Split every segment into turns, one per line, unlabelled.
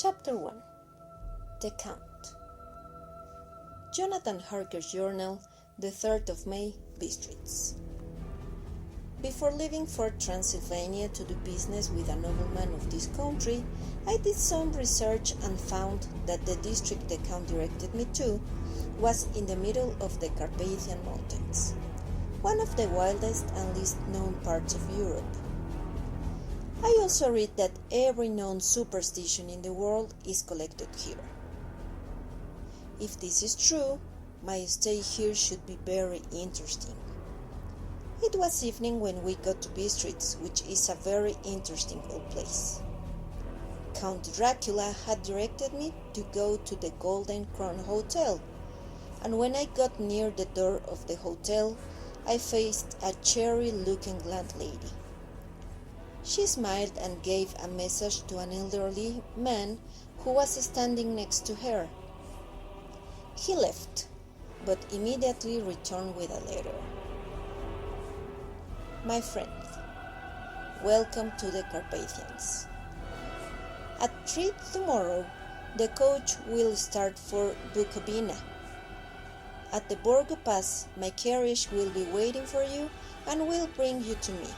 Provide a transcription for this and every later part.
Chapter 1. The Count. Jonathan Harker's Journal, the 3rd of May, Bistritz. Before leaving for Transylvania to do business with a nobleman of this country, I did some research and found that the district the Count directed me to was in the middle of the Carpathian Mountains, one of the wildest and least known parts of Europe. I also read that every known superstition in the world is collected here. If this is true, my stay here should be very interesting. It was evening when we got to Bistritz, which is a very interesting old place. Count Dracula had directed me to go to the Golden Crown Hotel, and when I got near the door of the hotel, I faced a cheery-looking landlady. She smiled and gave a message to an elderly man who was standing next to her. He left, but immediately returned with a letter. My friend, welcome to the Carpathians. At 3 tomorrow, the coach will start for Bukovina. At the Borgo Pass, my carriage will be waiting for you and will bring you to me.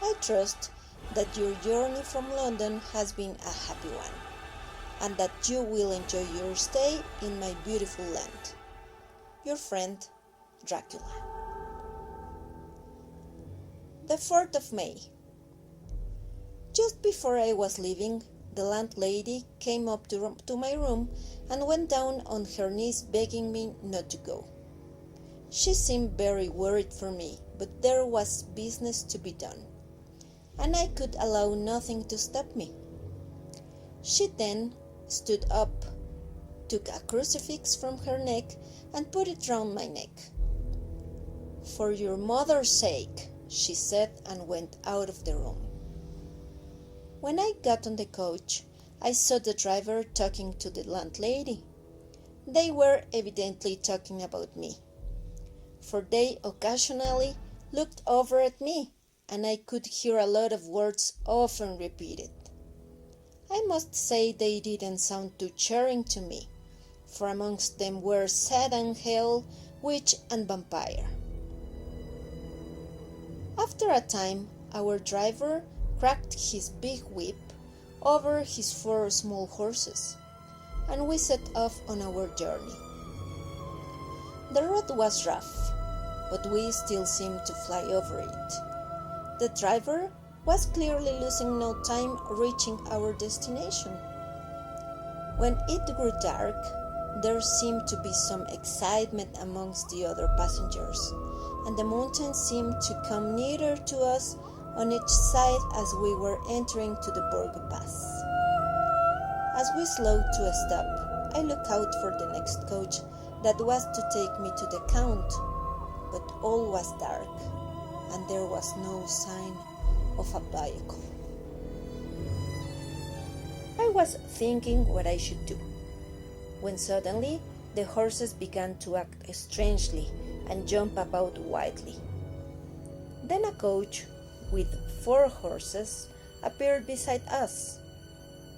I trust that your journey from London has been a happy one, and that you will enjoy your stay in my beautiful land. Your friend, Dracula. The 4th of May. Just before I was leaving, the landlady came up to my room and went down on her knees begging me not to go. She seemed very worried for me, but there was business to be done, and I could allow nothing to stop me. She then stood up, took a crucifix from her neck, and put it round my neck. "For your mother's sake," she said, and went out of the room. When I got on the coach, I saw the driver talking to the landlady. They were evidently talking about me, for they occasionally looked over at me, and I could hear a lot of words often repeated. I must say they didn't sound too cheering to me, for amongst them were Satan, hell, witch, and vampire. After a time, our driver cracked his big whip over his 4 small horses, and we set off on our journey. The road was rough, but we still seemed to fly over it. The driver was clearly losing no time reaching our destination. When it grew dark, there seemed to be some excitement amongst the other passengers, and the mountains seemed to come nearer to us on each side as we were entering to the Borgo Pass. As we slowed to a stop, I looked out for the next coach that was to take me to the Count, but all was dark, and there was no sign of a vehicle. I was thinking what I should do, when suddenly the horses began to act strangely and jump about wildly. Then a coach with 4 horses appeared beside us.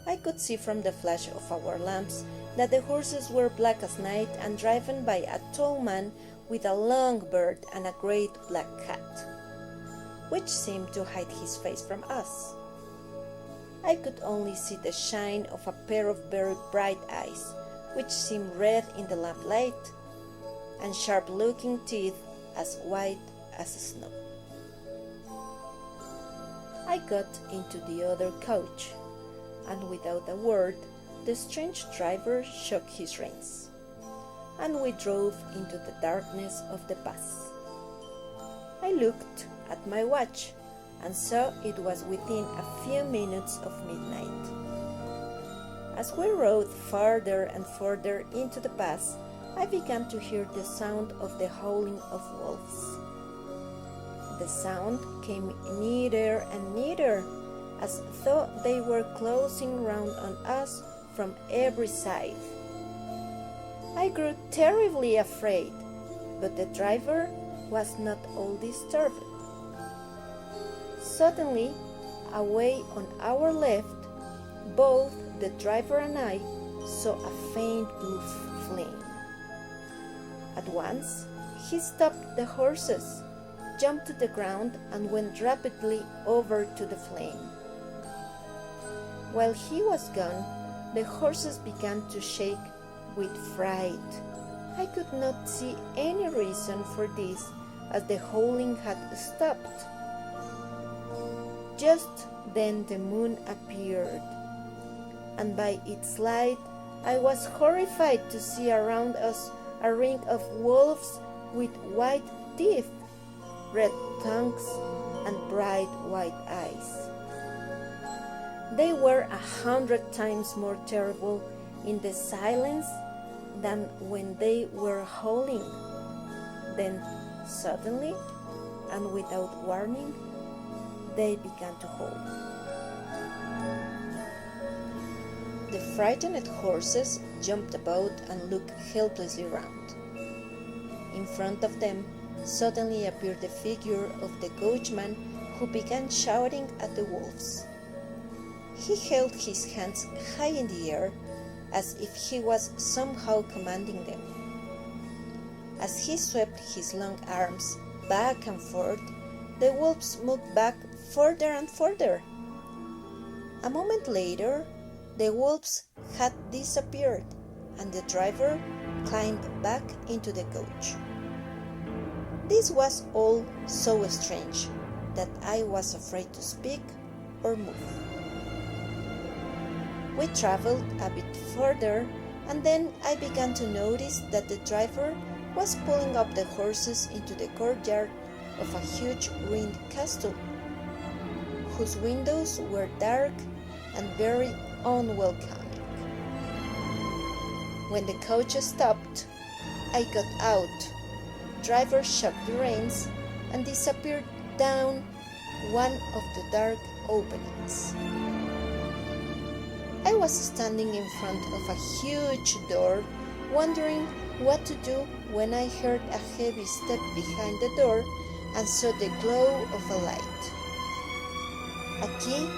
I could see from the flash of our lamps that the horses were black as night and driven by a tall man with a long beard and a great black hat, which seemed to hide his face from us. I could only see the shine of a pair of very bright eyes, which seemed red in the lamplight, and sharp-looking teeth as white as snow. I got into the other coach, and without a word, the strange driver shook his reins, and we drove into the darkness of the pass. I looked at my watch and saw it was within a few minutes of midnight. As we rode farther and farther into the pass, I began to hear the sound of the howling of wolves. The sound came nearer and nearer, as though they were closing round on us from every side. I grew terribly afraid, but the driver was not all disturbed. Suddenly, away on our left, both the driver and I saw a faint blue flame. At once, he stopped the horses, jumped to the ground, and went rapidly over to the flame. While he was gone, the horses began to shake with fright. I could not see any reason for this, as the howling had stopped. Just then the moon appeared, and by its light I was horrified to see around us a ring of wolves with white teeth, red tongues, and bright white eyes. They were 100 times more terrible in the silence than when they were howling. Then suddenly, and without warning, they began to howl. The frightened horses jumped about and looked helplessly round. In front of them suddenly appeared the figure of the coachman, who began shouting at the wolves. He held his hands high in the air, as if he was somehow commanding them. As he swept his long arms back and forth, the wolves moved back further and further. A moment later, the wolves had disappeared, and the driver climbed back into the coach. This was all so strange that I was afraid to speak or move. We traveled a bit further, and then I began to notice that the driver was pulling up the horses into the courtyard of a huge ruined castle, whose windows were dark and very unwelcoming. When the coach stopped, I got out. Driver shook the reins and disappeared down one of the dark openings. I was standing in front of a huge door, wondering what to do, when I heard a heavy step behind the door and saw the glow of a light. A key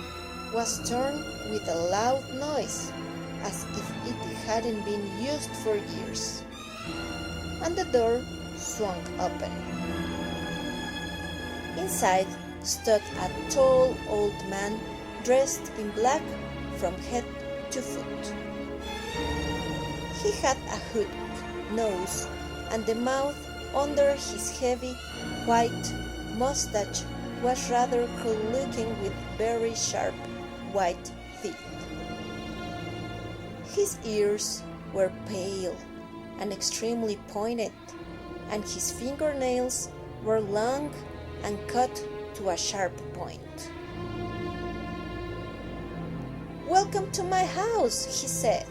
was turned with a loud noise, as if it hadn't been used for years, and the door swung open. Inside stood a tall old man dressed in black from head to foot. He had a hooked nose, and the mouth under his heavy white mustache was rather cruel-looking, with very sharp white teeth. His ears were pale and extremely pointed, and his fingernails were long and cut to a sharp point. "Welcome to my house," he said.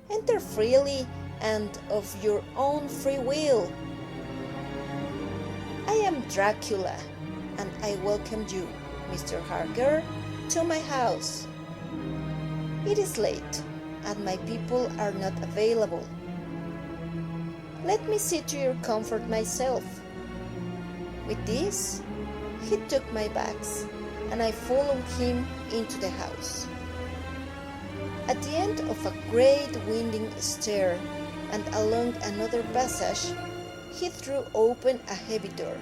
"Enter freely and of your own free will. I am Dracula, and I welcome you, Mr. Harker, to my house. It is late, and my people are not available. Let me see to your comfort myself." With this, he took my bags, and I followed him into the house. At the end of a great winding stair and along another passage, he threw open a heavy door,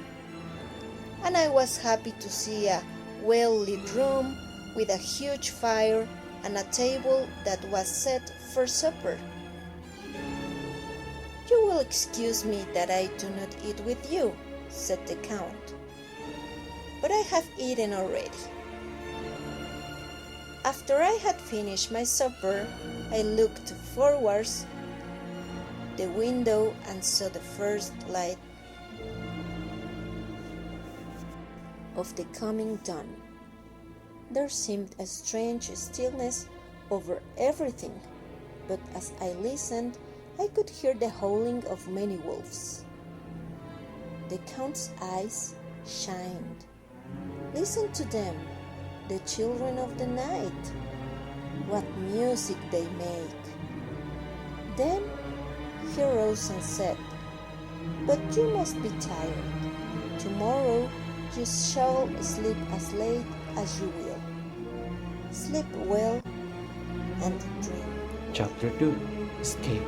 and I was happy to see a well-lit room with a huge fire and a table that was set for supper. "You will excuse me that I do not eat with you," said the Count, "but I have eaten already." After I had finished my supper, I looked forwards the window and saw the first light of the coming dawn. There seemed a strange stillness over everything, but as I listened, I could hear the howling of many wolves. The Count's eyes shined. Listen to them, the children of the night. What music they make! Then he rose and said, "But you must be tired. Tomorrow you shall sleep as late as you will. Sleep well, and dream.
Chapter 2 Escape.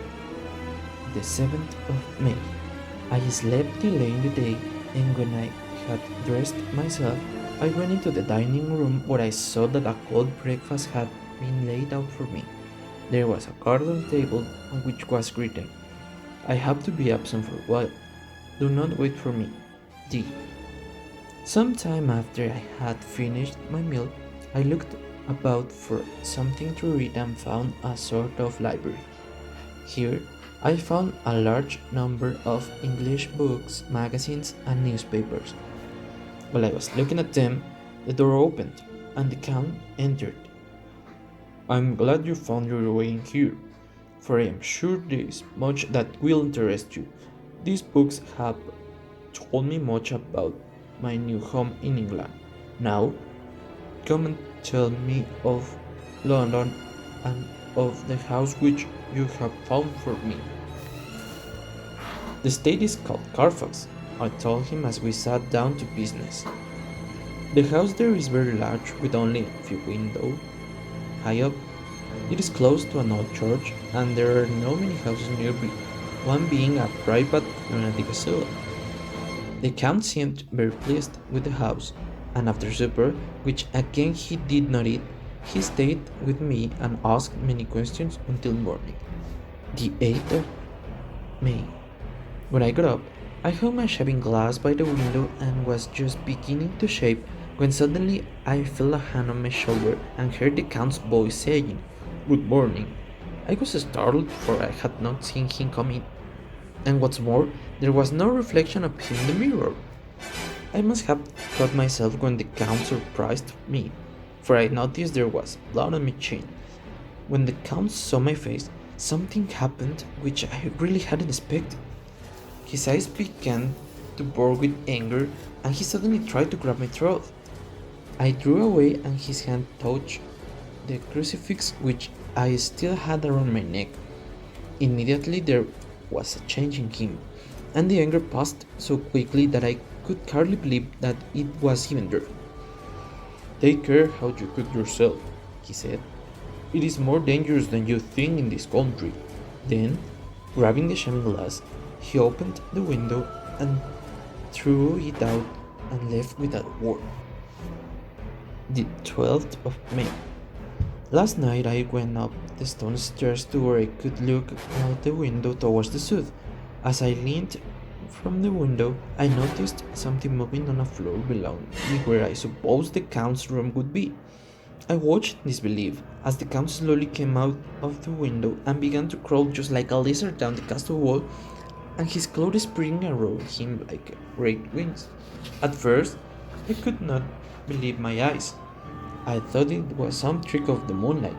The 7th of May. I slept till late in the day, and when I had dressed myself, I went into the dining room where I saw that a cold breakfast had been laid out for me. There was a card on the table on which was written, "I have to be absent for a while. Do not wait for me. D." Some time after I had finished my meal, I looked about for something to read and found a sort of library. Here, I found a large number of English books, magazines, and newspapers. While I was looking at them, the door opened, and the Count entered. "I'm glad you found your way in here, for I am sure there is much that will interest you. These books have told me much about my new home in England. Now, come and tell me of London and of the house which you have found for me." "The estate is called Carfax," I told him as we sat down to business. "The house there is very large, with only a few windows high up. It is close to an old church, and there are no many houses nearby, one being a private castle." The Count seemed very pleased with the house, and after supper, which again he did not eat, he stayed with me and asked many questions until morning. The 8th of May. When I got up, I hung my shaving glass by the window and was just beginning to shave when suddenly I felt a hand on my shoulder and heard the Count's voice saying, "Good morning." I was startled, for I had not seen him come in, and what's more, there was no reflection of him in the mirror. I must have cut myself when the Count surprised me, for I noticed there was blood on my chin. When the Count saw my face, something happened which I really hadn't expected. His eyes began to burn with anger, and he suddenly tried to grab my throat. I drew away, and his hand touched the crucifix which I still had around my neck. Immediately there was a change in him, and the anger passed so quickly that I could hardly believe that it was even there. "Take care how you cut yourself," he said. "It is more dangerous than you think in this country." Then, grabbing the shaving glass, he opened the window and threw it out and left without a word. The 12th of May. Last night I went up the stone stairs to where I could look out the window towards the south. As I leaned from the window, I noticed something moving on a floor below me where I supposed the Count's room would be. I watched in disbelief as the Count slowly came out of the window and began to crawl just like a lizard down the castle wall, and his clothes springing around him like great wings. At first, I could not believe my eyes. I thought it was some trick of the moonlight,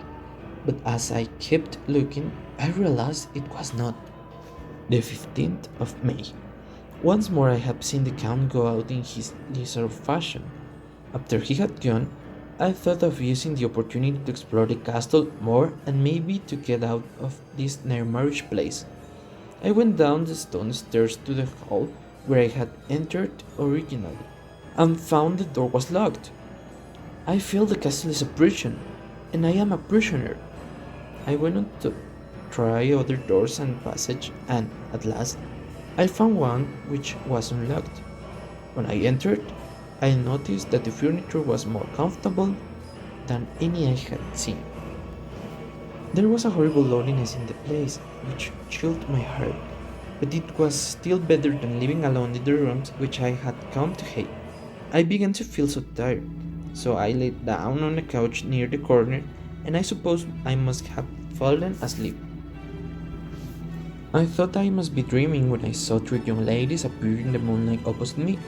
but as I kept looking, I realized it was not. The 15th of May. Once more I had seen the Count go out in his lizard fashion. After he had gone, I thought of using the opportunity to explore the castle more and maybe to get out of this nightmarish place. I went down the stone stairs to the hall where I had entered originally, and found the door was locked. I feel the castle is a prison, and I am a prisoner. I went on to try other doors and passages, and at last I found one which was unlocked. When I entered, I noticed that the furniture was more comfortable than any I had seen. There was a horrible loneliness in the place which chilled my heart, but it was still better than living alone in the rooms which I had come to hate. I began to feel so tired, so I lay down on a couch near the corner, and I suppose I must have fallen asleep. I thought I must be dreaming when I saw three young ladies appear in the moonlight opposite me.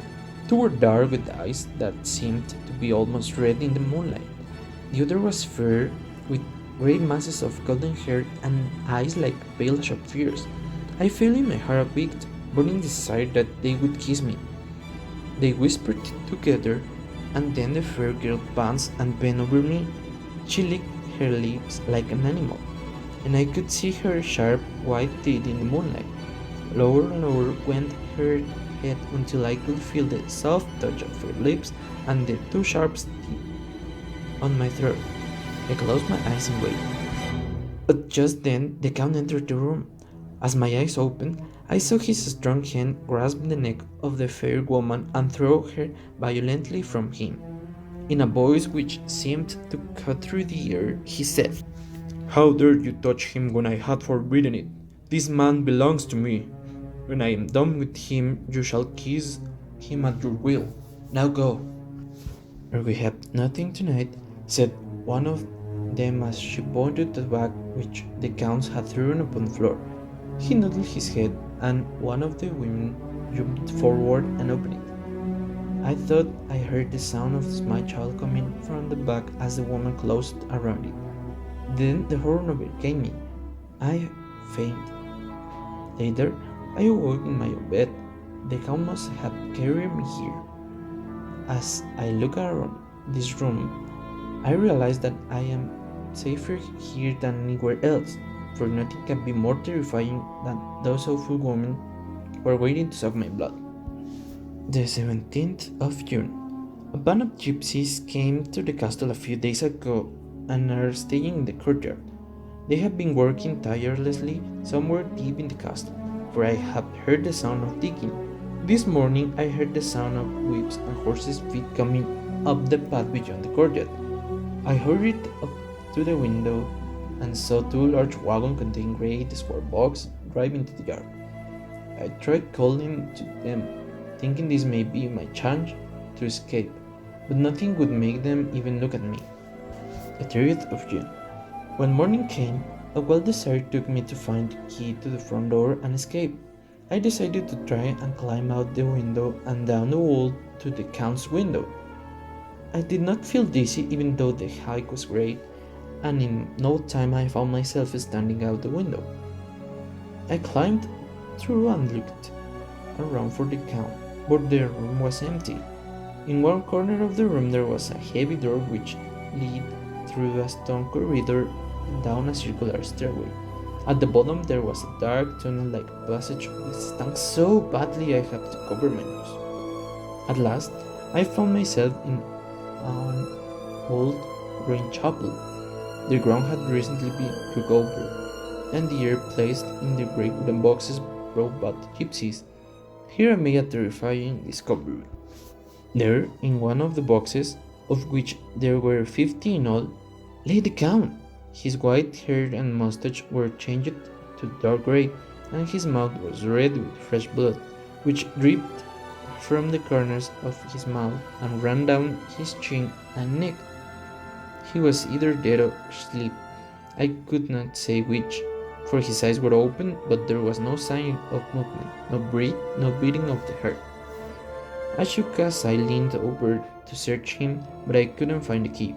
Two were dark with eyes that seemed to be almost red in the moonlight. The other was fair, with great masses of golden hair and eyes like pale sapphires. I felt in my heart a big, burning desire that they would kiss me. They whispered together, and then the fair girl advanced and bent over me. She licked her lips like an animal, and I could see her sharp white teeth in the moonlight. Lower and lower went her head until I could feel the soft touch of her lips and the two sharp teeth on my throat. I closed my eyes and waited. But just then the Count entered the room. As my eyes opened, I saw his strong hand grasp the neck of the fair woman and throw her violently from him. In a voice which seemed to cut through the air, he said, "How dare you touch him when I had forbidden it? This man belongs to me. When I am done with him, you shall kiss him at your will. Now go." "We have nothing tonight," said one of them as she pointed to the bag which the Count had thrown upon the floor. He nodded his head, and one of the women jumped forward and opened it. I thought I heard the sound of my child coming from the back as the woman closed around it. Then the horror overcame me. I fainted. Later, I awoke in my own bed. The Count must have carried me here. As I look around this room, I realize that I am safer here than anywhere else, for nothing can be more terrifying than those awful women who are waiting to suck my blood. The 17th of June. A band of gypsies came to the castle a few days ago and are staying in the courtyard. They have been working tirelessly somewhere deep in the castle, for I have heard the sound of digging. This morning I heard the sound of whips and horses' feet coming up the path beyond the courtyard. I hurried up to the window and saw two large wagons containing great square boxes drive into the yard. I tried calling to them, thinking this may be my chance to escape, but nothing would make them even look at me. The 30th of June. When morning came, a wild desire took me to find the key to the front door and escape. I decided to try and climb out the window and down the wall to the Count's window. I did not feel dizzy even though the hike was great, and in no time I found myself standing out the window. I climbed through and looked around for the Count, but the room was empty. In one corner of the room there was a heavy door which led through a stone corridor down a circular stairway. At the bottom there was a dark tunnel-like passage which stunk so badly I had to cover my nose. At last, I found myself in an old ruined chapel. The ground had recently been dug over, and the air placed in the great wooden boxes brought by the gypsies. Here I made a terrifying discovery. There, in one of the boxes, of which there were 50 in all, lay the Count. His white hair and mustache were changed to dark gray, and his mouth was red with fresh blood, which dripped from the corners of his mouth and ran down his chin and neck. He was either dead or asleep. I could not say which, for his eyes were open, but there was no sign of movement, no breath, no beating of the heart. I shook as I leaned over to search him, but I couldn't find the key.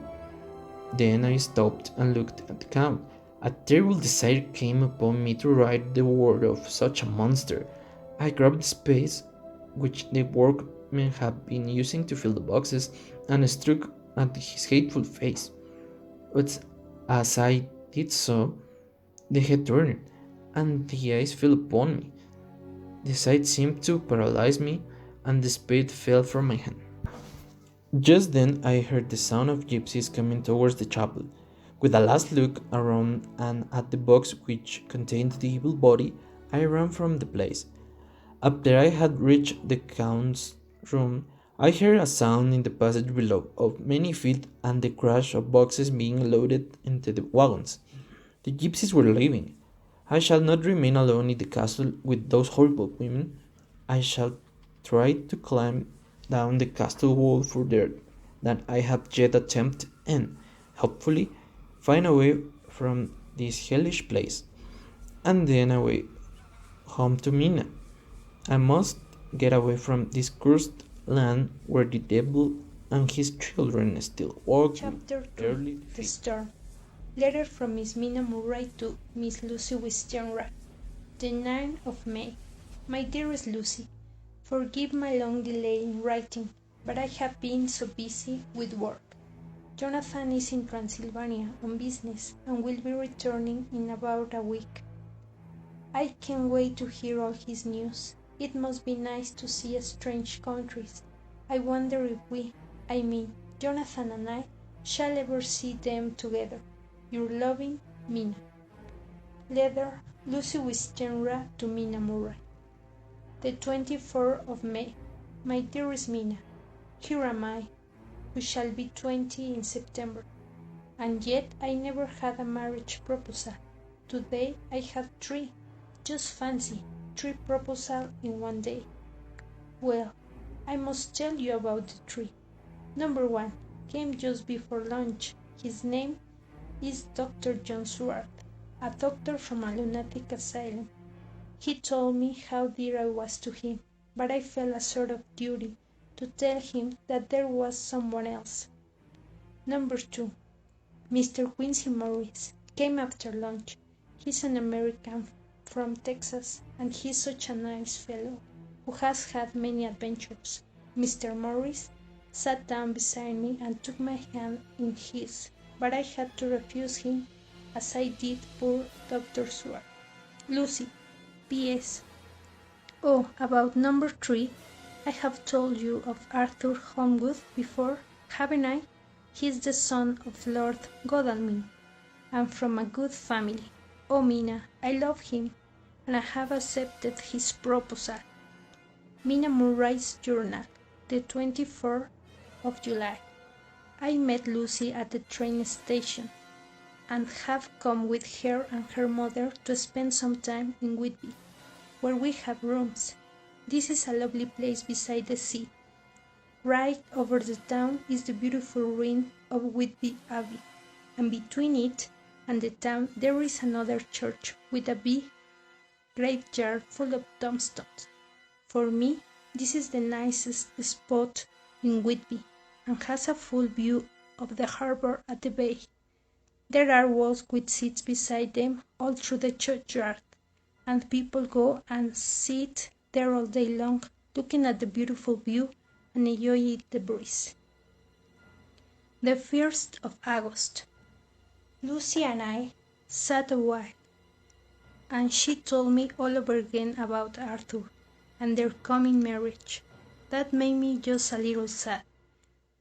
Then I stopped and looked at the Count. A terrible desire came upon me to write the word of such a monster. I grabbed the space which the workmen had been using to fill the boxes and struck at his hateful face. But as I did so, the head turned, and the eyes fell upon me. The sight seemed to paralyze me, and the spade fell from my hand. Just then I heard the sound of gypsies coming towards the chapel. With a last look around and at the box which contained the evil body, I ran from the place. After I had reached the Count's room, I heard a sound in the passage below of many feet and the crash of boxes being loaded into the wagons. The gypsies were leaving. I shall not remain alone in the castle with those horrible women. I shall try to climb down the castle wall further than I have yet attempted and, hopefully, find a way from this hellish place, and then away home to Mina. I must get away from this cursed land where the devil and his children still walk.
Chapter 2. The Storm. Letter from Miss Mina Murray to Miss Lucy Westenra. The 9th of May. My dearest Lucy, forgive my long delay in writing, but I have been so busy with work. Jonathan is in Transylvania on business and will be returning in about a week. I can't wait to hear all his news. It must be nice to see strange countries. I wonder if Jonathan and I, shall ever see them together. Your loving, Mina.
Letter Lucy Wistenra to Mina Murray. The 24th of May. My dearest Mina, here am I, who shall be 20 in September, and yet I never had a marriage proposal. Today I had 3. Just fancy, 3 proposals in one day. Well, I must tell you about the 3. Number 1 came just before lunch. His name is Dr. John Swart, a doctor from a lunatic asylum. He told me how dear I was to him, but I felt a sort of duty to tell him that there was someone else. Number 2, Mr. Quincy Morris, came after lunch. He's an American from Texas, and he's such a nice fellow who has had many adventures. Mr. Morris sat down beside me and took my hand in his, but I had to refuse him, as I did poor Dr. Swart. Lucy, P.S. Oh, about number 3, I have told you of Arthur Holmwood before, haven't I? He is the son of Lord Godalming, and from a good family. Oh, Mina, I love him, and I have accepted his proposal. Mina Murray's Journal, the 24th of July. I met Lucy at the train station, and have come with her and her mother to spend some time in Whitby, where we have rooms. This is a lovely place beside the sea. Right over the town is the beautiful ruin of Whitby Abbey, and between it and the town there is another church with a big graveyard full of tombstones. For me, this is the nicest spot in Whitby, and has a full view of the harbour at the bay. There are walls with seats beside them all through the churchyard, and people go and sit there all day long, looking at the beautiful view and enjoying the breeze. The 1st of August. Lucy and I sat a while, and she told me all over again about Arthur and their coming marriage. That made me just a little sad,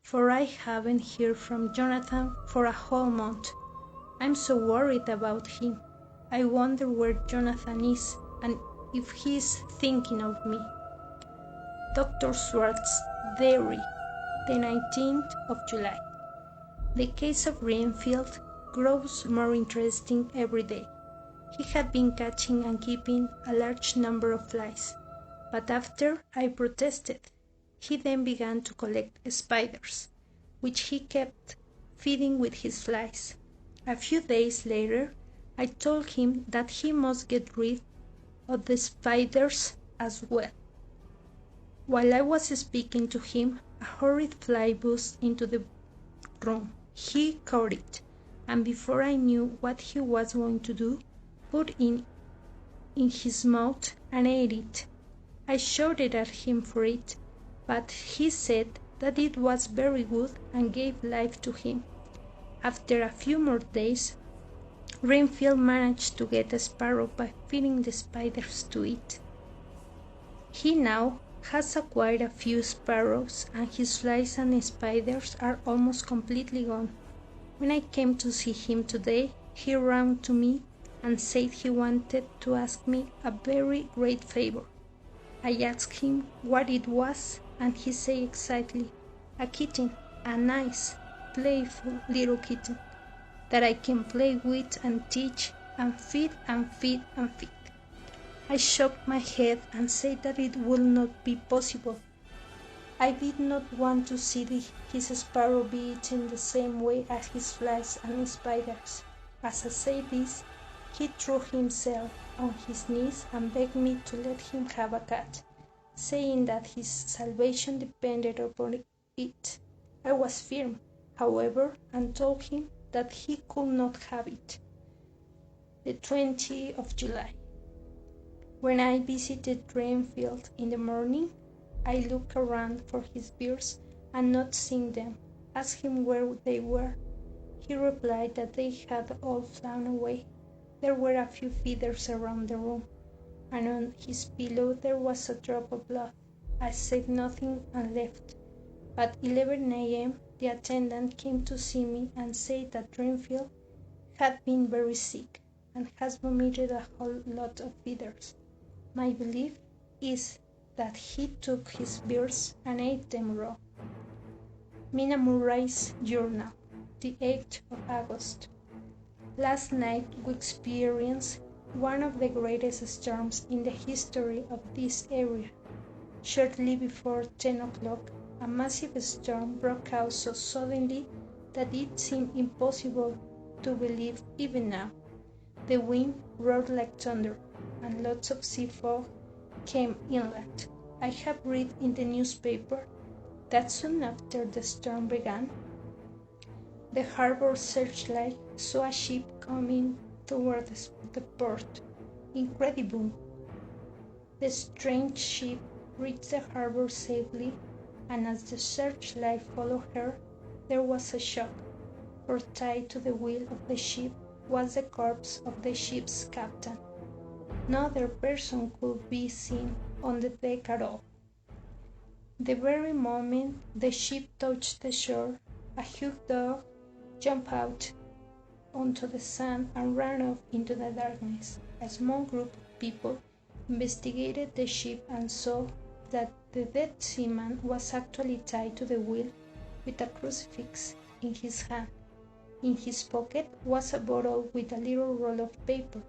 for I haven't heard from Jonathan for a whole month. I'm so worried about him. I wonder where Jonathan is, and if he's thinking of me. Dr. Swart's Diary, the 19th of July. The case of Renfield grows more interesting every day. He had been catching and keeping a large number of flies, but after I protested, he then began to collect spiders, which he kept feeding with his flies. A few days later, I told him that he must get rid of the spiders as well. While I was speaking to him, a horrid fly buzzed into the room. He caught it, and before I knew what he was going to do, put it in his mouth and ate it. I shouted at him for it, but he said that it was very good and gave life to him. After a few more days, Renfield managed to get a sparrow by feeding the spiders to it. He now has acquired a few sparrows, and his flies and spiders are almost completely gone. When I came to see him today, he ran to me and said he wanted to ask me a very great favor. I asked him what it was, and he said exactly, a kitten, a nice, playful little kitten, that I can play with and teach and feed and feed and feed. I shook my head and said that it would not be possible. I did not want to see his sparrow be eaten the same way as his flies and spiders. As I said this, he threw himself on his knees and begged me to let him have a cat, saying that his salvation depended upon it. I was firm, however, and told him that he could not have it. The 20th of July. When I visited Renfield in the morning, I looked around for his birds and not seeing them, asked him where they were. He replied that they had all flown away. There were a few feathers around the room, and on his pillow there was a drop of blood. I said nothing and left. At 11 a.m. the attendant came to see me and said that Renfield had been very sick, and has vomited a whole lot of feathers. My belief is that he took his birds and ate them raw. Mina Murray's Journal, the 8th of August. Last night we experienced one of the greatest storms in the history of this area. Shortly before 10 o'clock, a massive storm broke out so suddenly that it seemed impossible to believe even now. The wind roared like thunder, and lots of sea fog came inland. I have read in the newspaper that soon after the storm began, the harbor searchlight saw a ship coming toward the port. Incredible! The strange ship reached the harbor safely, and as the searchlight followed her, there was a shock, for tied to the wheel of the ship was the corpse of the ship's captain. No other person could be seen on the deck at all. The very moment the ship touched the shore, a huge dog jumped out onto the sand and ran off into the darkness. A small group of people investigated the ship and saw that the dead seaman was actually tied to the wheel with a crucifix in his hand. In his pocket was a bottle with a little roll of paper,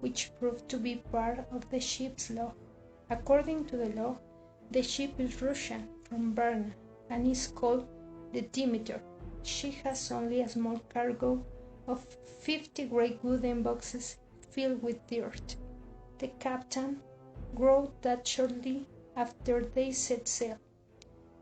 which proved to be part of the ship's log. According to the log, the ship is Russian, from Varna, and is called the Demeter. She has only a small cargo of 50 great wooden boxes filled with dirt. The captain wrote that shortly after they set sail.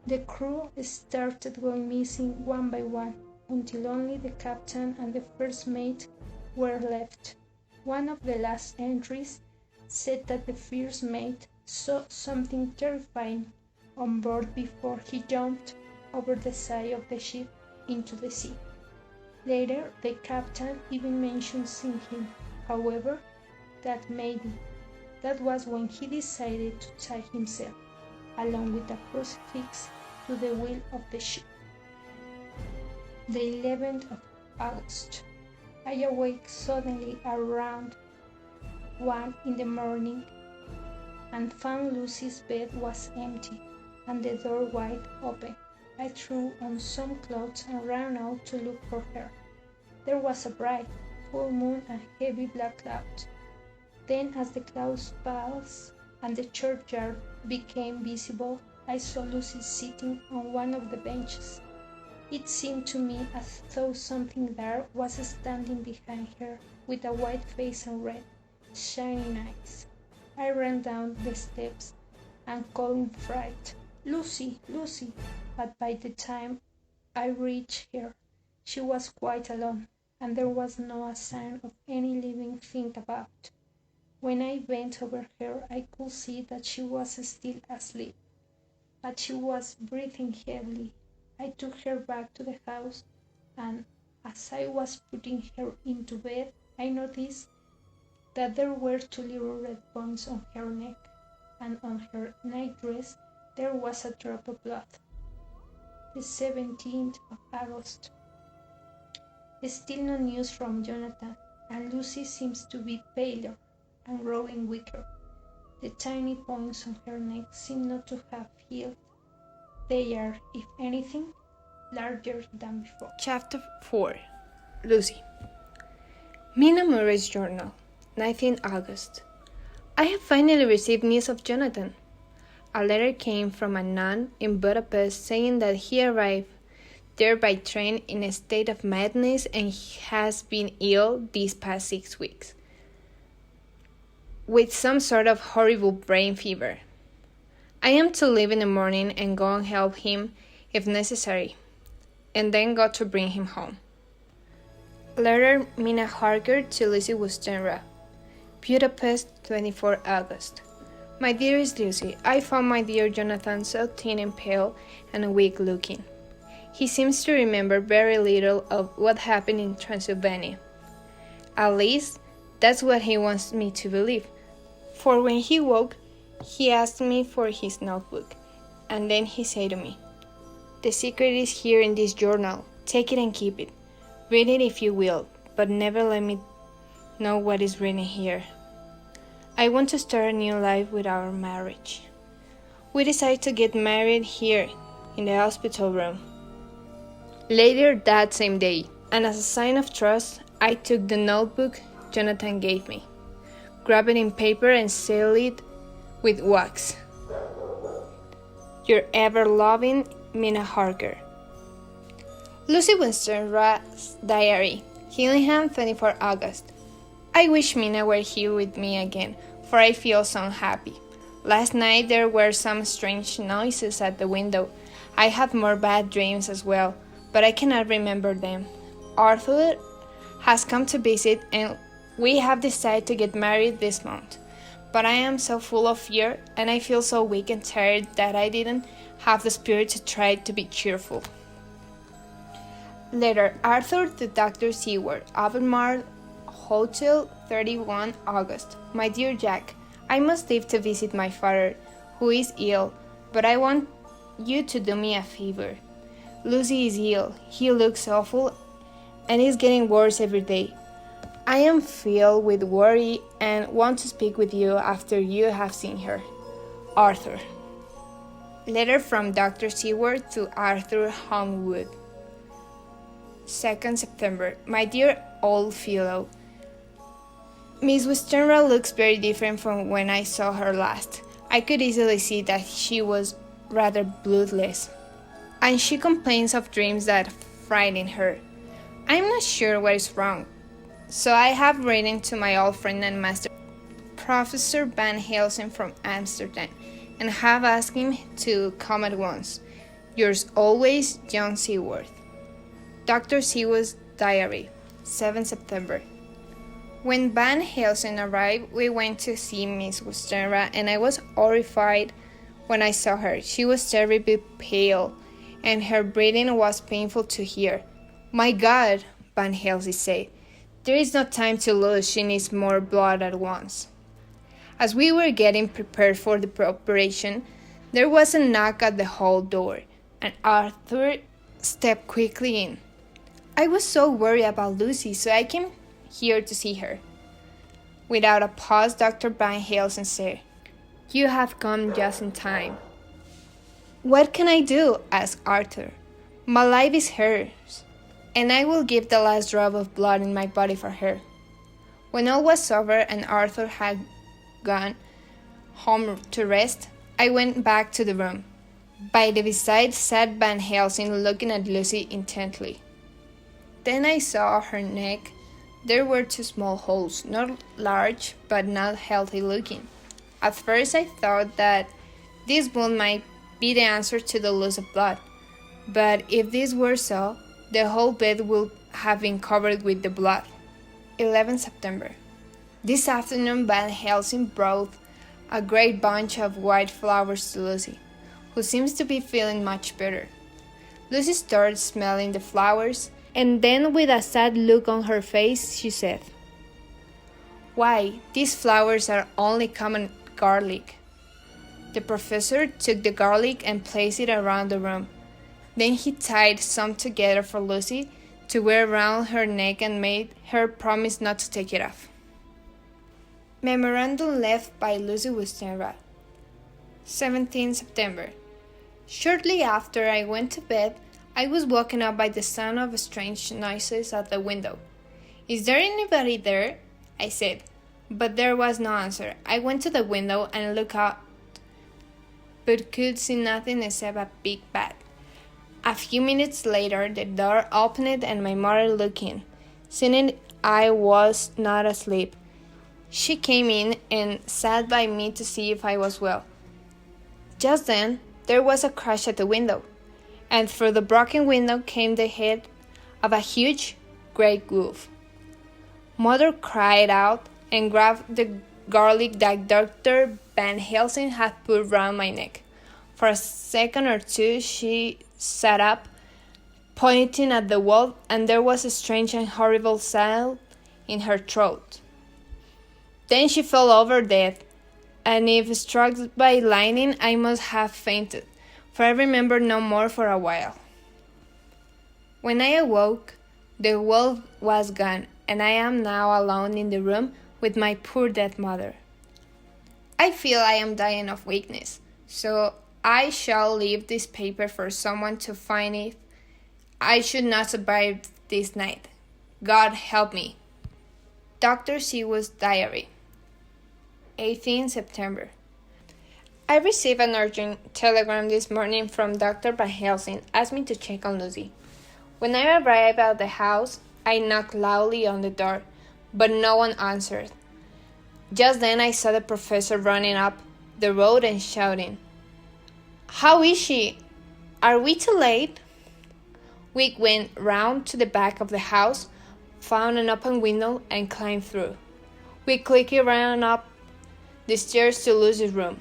The crew started going missing one by one, until only the captain and the first mate were left. One of the last entries said that the first mate saw something terrifying on board before he jumped over the side of the ship into the sea. Later, the captain even mentioned seeing him. However, that was when he decided to tie himself, along with a crucifix, to the wheel of the ship. The 11th of August. I awake suddenly around 1 in the morning and found Lucy's bed was empty and the door wide open. I threw on some clothes and ran out to look for her. There was a bright, full moon and heavy black clouds. Then, as the clouds passed and the churchyard became visible, I saw Lucy sitting on one of the benches. It seemed to me as though something dark was standing behind her, with a white face and red, shining eyes. I ran down the steps and called in fright, "Lucy, Lucy!" But by the time I reached her, she was quite alone, and there was no sign of any living thing about. When I bent over her, I could see that she was still asleep, but she was breathing heavily. I took her back to the house, and as I was putting her into bed, I noticed that there were 2 little red points on her neck, and on her nightdress there was a drop of blood. The 17th of August. Still no news from Jonathan, and Lucy seems to be paler and growing weaker. The tiny points on her neck seem not to have healed. They are, if anything, larger than before.
Chapter 4. Lucy. Mina Murray's Journal, 19th August. I have finally received news of Jonathan. A letter came from a nun in Budapest saying that he arrived there by train in a state of madness and has been ill these past 6 weeks, with some sort of horrible brain fever. I am to leave in the morning and go and help him if necessary, and then go to bring him home. Letter Mina Harker to Lucy Westenra, Budapest, 24 August. My dearest Lucy, I found my dear Jonathan so thin and pale and weak looking. He seems to remember very little of what happened in Transylvania. At least, that's what he wants me to believe. For when he woke, he asked me for his notebook, and then he said to me, "The secret is here in this journal. Take it and keep it. Read it if you will, but never let me know what is written here. I want to start a new life with our marriage. We decided to get married here, in the hospital room. Later that same day, and as a sign of trust, I took the notebook Jonathan gave me, grabbed it in paper and sealed it with wax. Your ever-loving Mina Harker. Lucy Winster's diary, Hillingham, 24 August. I wish Mina were here with me again, for I feel so unhappy. Last night there were some strange noises at the window. I had more bad dreams as well, but I cannot remember them. Arthur has come to visit and we have decided to get married this month. But I am so full of fear and I feel so weak and tired that I didn't have the spirit to try to be cheerful. Letter Arthur to Dr. Seward, Albemarle Hotel, 31 August. My dear Jack, I must leave to visit my father, who is ill, but I want you to do me a favor. Lucy is ill. He looks awful and is getting worse every day. I am filled with worry and want to speak with you after you have seen her. Arthur. Letter from Dr. Seward to Arthur Homewood. 2nd September. My dear old fellow, Miss Westenra looks very different from when I saw her last. I could easily see that she was rather bloodless, and she complains of dreams that frighten her. I am not sure what is wrong, so I have written to my old friend and master, Professor Van Helsing from Amsterdam, and have asked him to come at once. Yours always, John Seaworth. Dr. Seward's diary, 7 September. When Van Helsing arrived, we went to see Miss Westenra, and I was horrified when I saw her. She was terribly pale, and her breathing was painful to hear. My God, Van Helsing said, there is no time to lose. She needs more blood at once. As we were getting prepared for the operation, there was a knock at the hall door, and Arthur stepped quickly in. I was so worried about Lucy, so I came here to see her. Without a pause, Dr. Van Helsing said, You have come just in time. What can I do? Asked Arthur. My life is hers, and I will give the last drop of blood in my body for her. When all was over and Arthur had gone home to rest, I went back to the room. By the bedside sat Van Helsing looking at Lucy intently. Then I saw her neck. There were 2 small holes, not large, but not healthy looking. At first I thought that this wound might be the answer to the loss of blood, but if this were so, the whole bed would have been covered with the blood. 11 September. This afternoon Van Helsing brought a great bunch of white flowers to Lucy, who seems to be feeling much better. Lucy started smelling the flowers, and then with a sad look on her face, she said, Why, these flowers are only common garlic. The professor took the garlic and placed it around the room. Then he tied some together for Lucy to wear around her neck and made her promise not to take it off. Memorandum left by Lucy Westenra. 17 September. Shortly after I went to bed, I was woken up by the sound of strange noises at the window. Is there anybody there? I said, but there was no answer. I went to the window and looked out, but could see nothing except a big bat. A few minutes later, the door opened and my mother looked in. Seeing I was not asleep, she came in and sat by me to see if I was well. Just then, there was a crash at the window, and through the broken window came the head of a huge grey wolf. Mother cried out and grabbed the garlic that Dr. Van Helsing had put round my neck. For a second or two she sat up, pointing at the wall, and there was a strange and horrible sound in her throat. Then she fell over dead, and if struck by lightning I must have fainted, for I remember no more for a while. When I awoke, the wolf was gone, and I am now alone in the room with my poor dead mother. I feel I am dying of weakness, so I shall leave this paper for someone to find if I should not survive this night. God help me. Dr. Sewell's Diary, 18 September. I received an urgent telegram this morning from Dr. Van Helsing asking me to check on Lucy. When I arrived at the house, I knocked loudly on the door, but no one answered. Just then I saw the professor running up the road and shouting, "How is she? Are we too late?" We went round to the back of the house, found an open window, and climbed through. We quickly ran up the stairs to Lucy's room,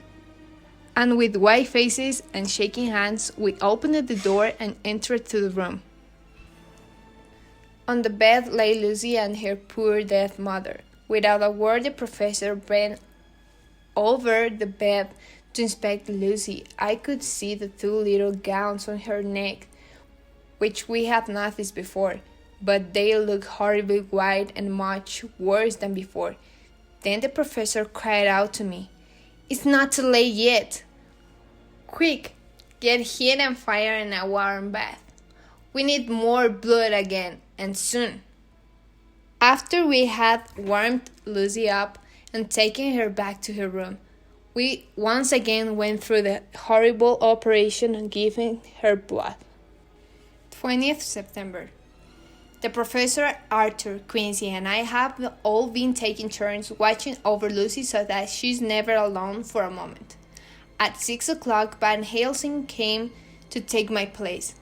and with white faces and shaking hands, we opened the door and entered to the room. On the bed lay Lucy and her poor dead mother. Without a word, the professor bent over the bed to inspect Lucy. I could see the two little gowns on her neck, which we had noticed before, but they looked horribly white and much worse than before. Then the professor cried out to me, "It's not too late yet. Quick, get heat and fire and a warm bath. We need more blood again, and soon." After we had warmed Lucy up and taken her back to her room, we once again went through the horrible operation of giving her blood. 20th September. The professor, Arthur, Quincy, and I have all been taking turns watching over Lucy so that she's never alone for a moment. At 6 o'clock, Van Helsing came to take my place.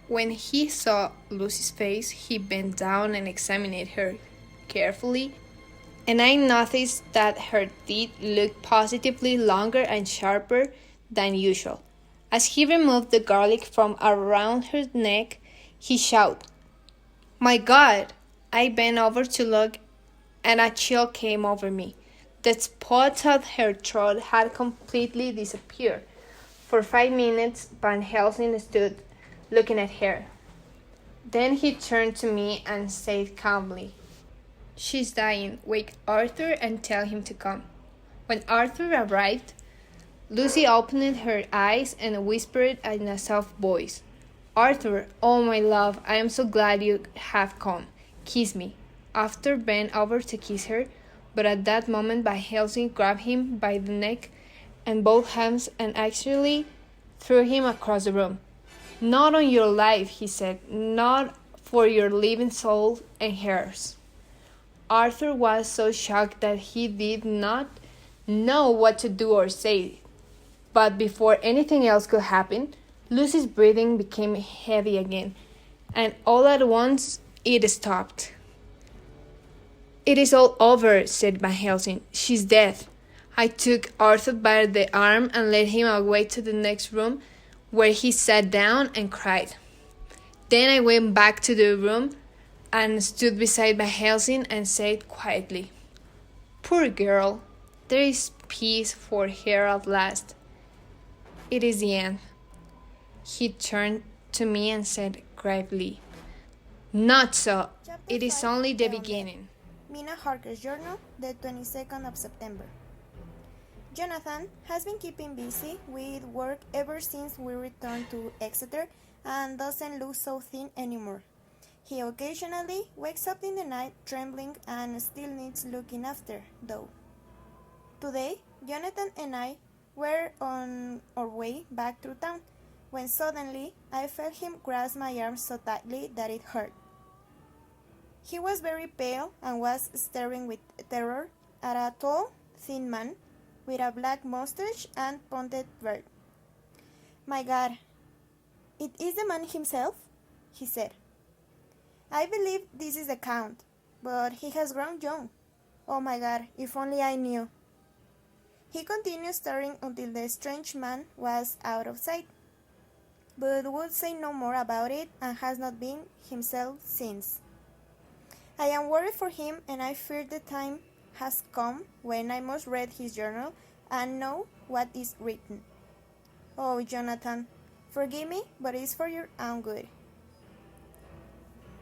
When he saw Lucy's face, he bent down and examined her carefully, and I noticed that her teeth looked positively longer and sharper than usual. As he removed the garlic from around her neck, he shouted, "My God!" I bent over to look, and a chill came over me. The spots on her throat had completely disappeared. For 5 minutes, Van Helsing stood looking at her. Then he turned to me and said calmly, "She's dying. Wake Arthur and tell him to come." When Arthur arrived, Lucy opened her eyes and whispered in a soft voice, "Arthur, oh my love, I am so glad you have come. Kiss me." Arthur bent over to kiss her, but at that moment Van Helsing grabbed him by the neck and both hands and actually threw him across the room. "Not on your life," he said, "not for your living soul and hers." Arthur was so shocked that he did not know what to do or say. But before anything else could happen, Lucy's breathing became heavy again, and all at once it stopped. "It is all over," said Van Helsing. "She's dead." I took Arthur by the arm and led him away to the next room, where he sat down and cried. Then I went back to the room and stood beside Van Helsing and said quietly, "Poor girl, there is peace for her at last. It is the end." He turned to me and said gravely, "Not so. It is only the beginning."
Mina Harker's Journal, the 22nd of September. Jonathan has been keeping busy with work ever since we returned to Exeter and doesn't look so thin anymore. He occasionally wakes up in the night trembling and still needs looking after, though. Today, Jonathan and I were on our way back through town when suddenly I felt him grasp my arm so tightly that it hurt. He was very pale and was staring with terror at a tall, thin man with a black mustache and pointed beard. "My God, it is the man himself," he said. "I believe this is the Count, but he has grown young. Oh my God, if only I knew." He continued staring until the strange man was out of sight, but would say no more about it and has not been himself since. I am worried for him, and I fear the time has come when I must read his journal and know what is written. Oh, Jonathan, forgive me, but it is for your own good.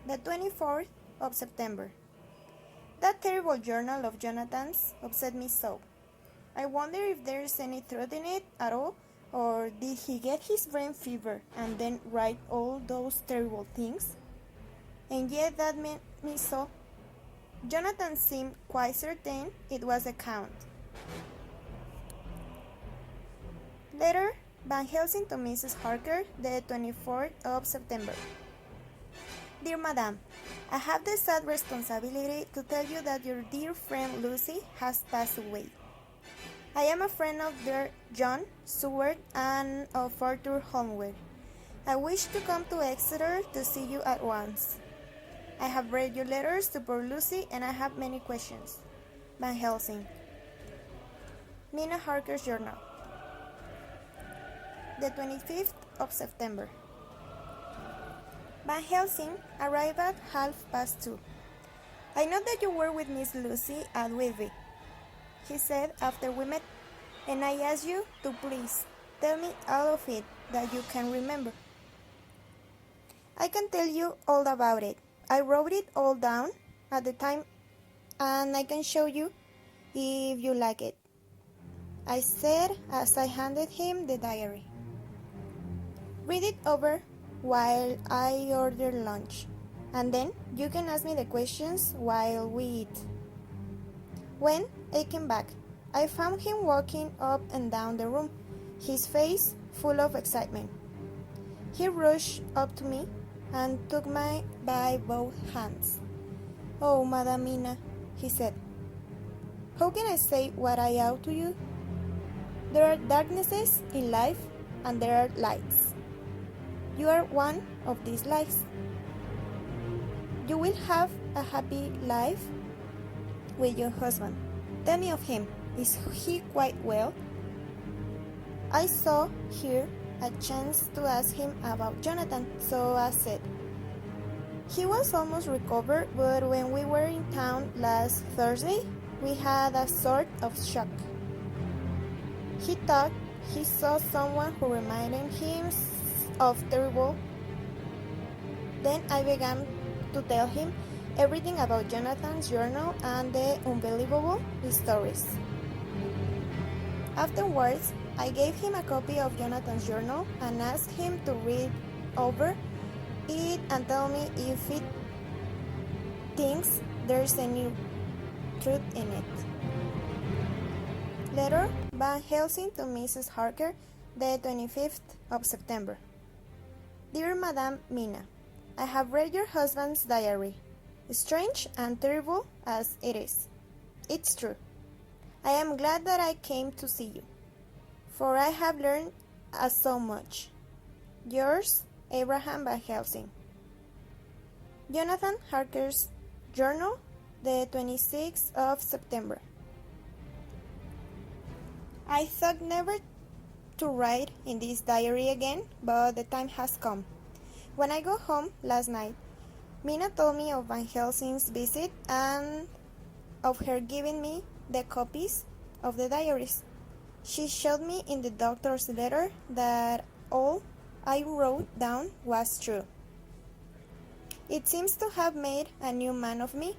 The 24th of September. That terrible journal of Jonathan's upset me so. I wonder if there's any truth in it at all, or did he get his brain fever and then write all those terrible things? And yet that made me so. Jonathan seemed quite certain it was a count. Letter Van Helsing to Mrs. Harker, the 24th of September. Dear Madame, I have the sad responsibility to tell you that your dear friend Lucy has passed away. I am a friend of their John Seward and of Arthur Holmwood. I wish to come to Exeter to see you at once. I have read your letters to poor Lucy and I have many questions. Van Helsing. Mina Harker's Journal. The 25th of September. Van Helsing arrived at 2:30. I know that you were with Miss Lucy at Whitby, he said after we met, and I ask you to please tell me all of it that you can remember. I can tell you all about it. I wrote it all down at the time and I can show you if you like it, I said as I handed him the diary. Read it over while I order lunch, and then you can ask me the questions while we eat. When I came back, I found him walking up and down the room, his face full of excitement. He rushed up to me and took me by both hands. "Oh, Madam Mina," he said, "how can I say what I ought to you? There are darknesses in life and there are lights. You are one of these lights. You will have a happy life with your husband. Tell me of him. Is he quite well?" I saw here a chance to ask him about Jonathan, so I said, "He was almost recovered, but when we were in town last Thursday, we had a sort of shock. He thought he saw someone who reminded him of terrible." Then I began to tell him everything about Jonathan's journal and the unbelievable stories. Afterwards, I gave him a copy of Jonathan's journal and asked him to read over it and tell me if he thinks there's any truth in it. Letter Van Helsing to Mrs. Harker, the 25th of September. Dear Madame Mina, I have read your husband's diary. Strange and terrible as it is, it's true. I am glad that I came to see you, for I have learned so much. Yours, Abraham Van Helsing. Jonathan Harker's Journal, the 26th of September. I thought never to write in this diary again, but the time has come. When I got home last night, Mina told me of Van Helsing's visit and of her giving me the copies of the diaries. She showed me in the doctor's letter that all I wrote down was true. It seems to have made a new man of me,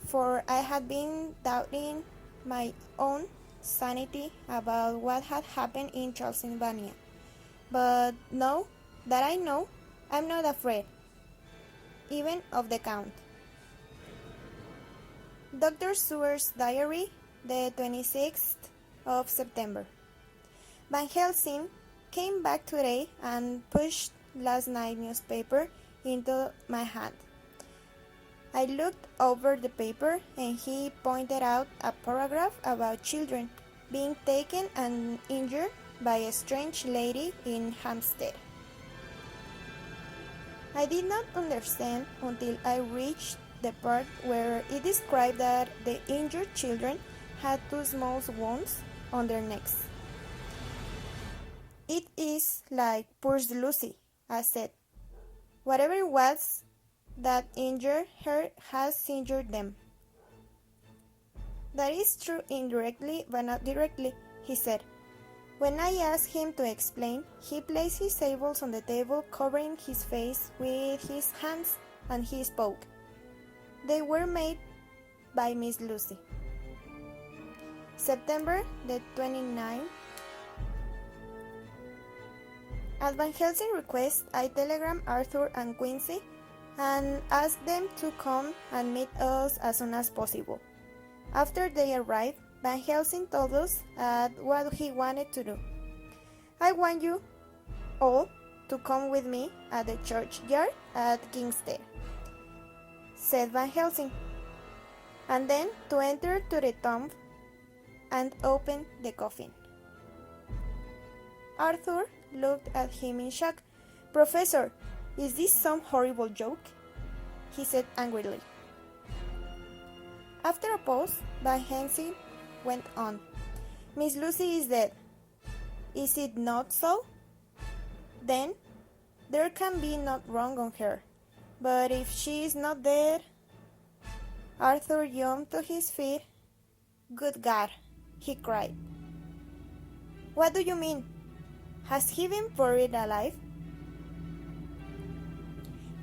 for I had been doubting my own sanity about what had happened in Transylvania. But now that I know, I'm not afraid, even of the Count. Dr. Seward's Diary, the 26th of September. Van Helsing came back today and pushed last night's newspaper into my hand. I looked over the paper and he pointed out a paragraph about children being taken and injured by a strange lady in Hampstead. I did not understand until I reached the part where it described that the injured children had 2 small wounds on their necks. "It is like poor Lucy," I said. "Whatever it was that injured her has injured them." "That is true indirectly, but not directly," he said. When I asked him to explain, he placed his elbows on the table, covering his face with his hands, and he spoke. "They were made by Miss Lucy. September the 29th. At Van Helsing request, I telegram Arthur and Quincy and ask them to come and meet us as soon as possible. After they arrived, Van Helsing told us what he wanted to do. "I want you all to come with me at the churchyard at Kingstead," said Van Helsing, "and then to enter to the tomb and open the coffin." Arthur looked at him in shock. "Professor, is this some horrible joke?" he said angrily. After a pause, Van Helsing went on. "Miss Lucy is dead. Is it not so? Then there can be not wrong on her. But if she is not dead..." Arthur jumped to his feet. "Good God," he cried. "What do you mean? Has he been buried alive?"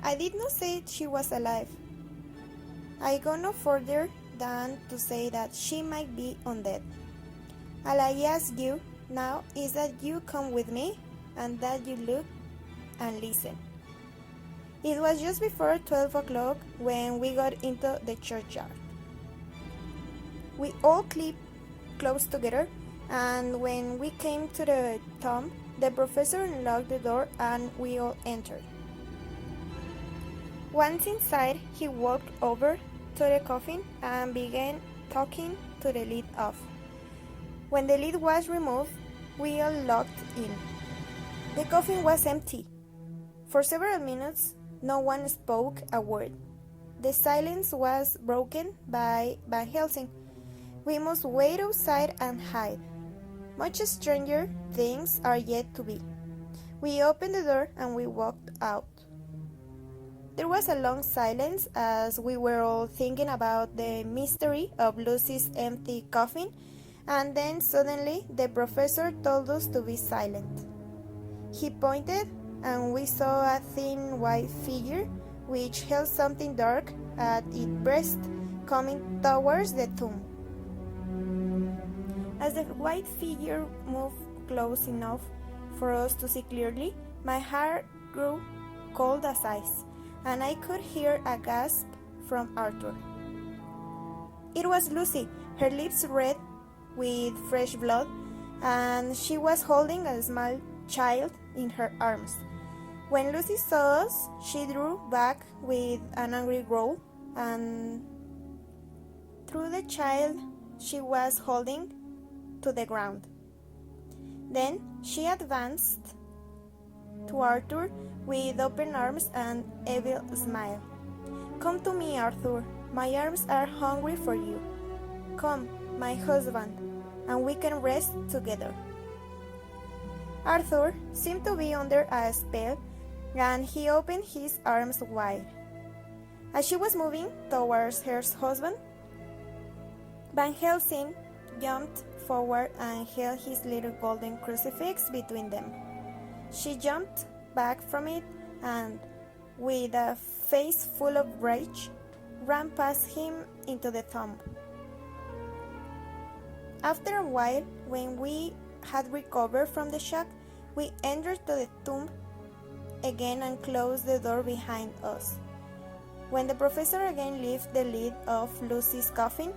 "I did not say she was alive. I go no further than to say that she might be undead. All I ask you now is that you come with me and that you look and listen." It was just before 12 o'clock when we got into the churchyard. We all clipped close together, and when we came to the tomb, the professor unlocked the door and we all entered. Once inside, he walked over to the coffin and began taking the lid off. When the lid was removed, we all looked in. The coffin was empty. For several minutes, no one spoke a word. The silence was broken by Van Helsing. "We must wait outside and hide. Much stranger things are yet to be." We opened the door and we walked out. There was a long silence as we were all thinking about the mystery of Lucy's empty coffin, and then suddenly the professor told us to be silent. He pointed, and we saw a thin white figure which held something dark at its breast, coming towards the tomb. As the white figure moved close enough for us to see clearly, my heart grew cold as ice, and I could hear a gasp from Arthur. It was Lucy, her lips red with fresh blood, and she was holding a small child in her arms. When Lucy saw us, she drew back with an angry growl and threw the child she was holding to the ground. Then she advanced to Arthur with open arms and evil smile. "Come to me, Arthur. My arms are hungry for you. Come, my husband, and we can rest together." Arthur seemed to be under a spell, and he opened his arms wide. As she was moving towards her husband, Van Helsing jumped forward and held his little golden crucifix between them. She jumped back from it and, with a face full of rage, ran past him into the tomb. After a while, when we had recovered from the shock, we entered to the tomb again and closed the door behind us. When the professor again lifted the lid of Lucy's coffin,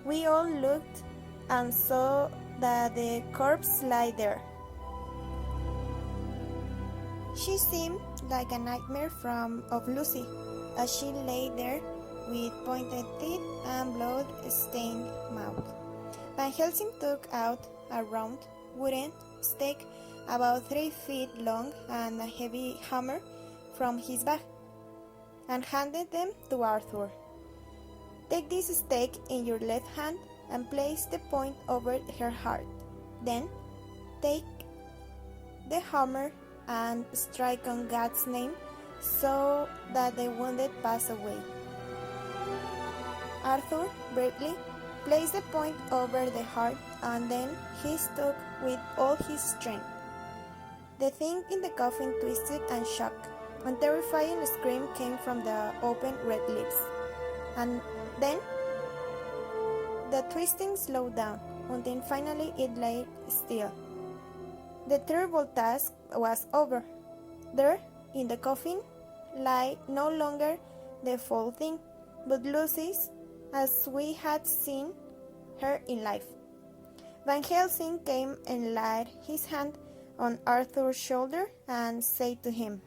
we all looked and saw that the corpse lay there. She seemed like a nightmare of Lucy, as she lay there with pointed teeth and blood-stained mouth. Van Helsing took out a round wooden stake about 3 feet long and a heavy hammer from his bag, and handed them to Arthur. "Take this stake in your left hand and place the point over her heart. Then take the hammer and strike on God's name so that the wounded pass away." Arthur bravely placed the point over the heart, and then he struck with all his strength. The thing in the coffin twisted and shook. A terrifying scream came from the open red lips, and then The twisting slowed down, until finally it lay still. The terrible task was over. There, in the coffin, lay no longer the full thing, but Lucy's, as we had seen her in life. Van Helsing came and laid his hand on Arthur's shoulder and said to him,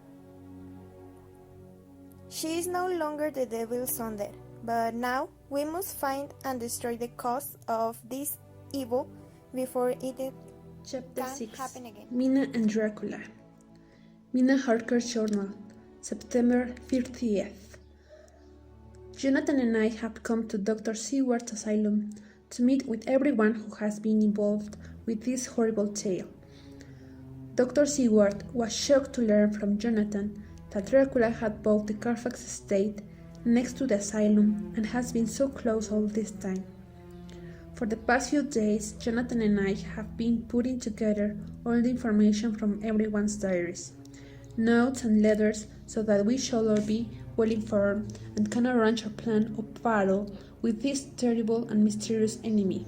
"She is no longer the devil's under, but now we must find and destroy the cause of this evil before it
Chapter
can
6.
happen again."
Mina and Dracula. Mina Harker's Journal, September 30th. Jonathan and I have come to Dr. Seward's asylum to meet with everyone who has been involved with this horrible tale. Dr. Seward was shocked to learn from Jonathan that Dracula had bought the Carfax estate next to the asylum and has been so close all this time. For the past few days, Jonathan and I have been putting together all the information from everyone's diaries, notes and letters, so that we shall all be well informed and can arrange our plan of battle with this terrible and mysterious enemy.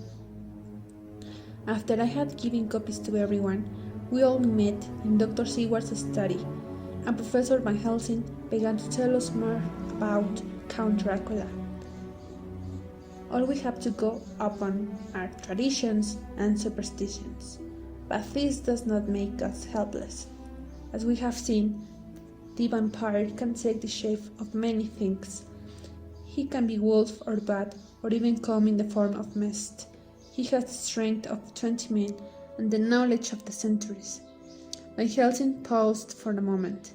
After I had given copies to everyone, we all met in Dr. Seward's study, and Professor Van Helsing began to tell us more about Count Dracula. All we have to go upon are traditions and superstitions, but this does not make us helpless. As we have seen, the vampire can take the shape of many things. He can be wolf or bat, or even come in the form of mist. He has the strength of 20 men and the knowledge of the centuries. Van Helsing paused for a moment.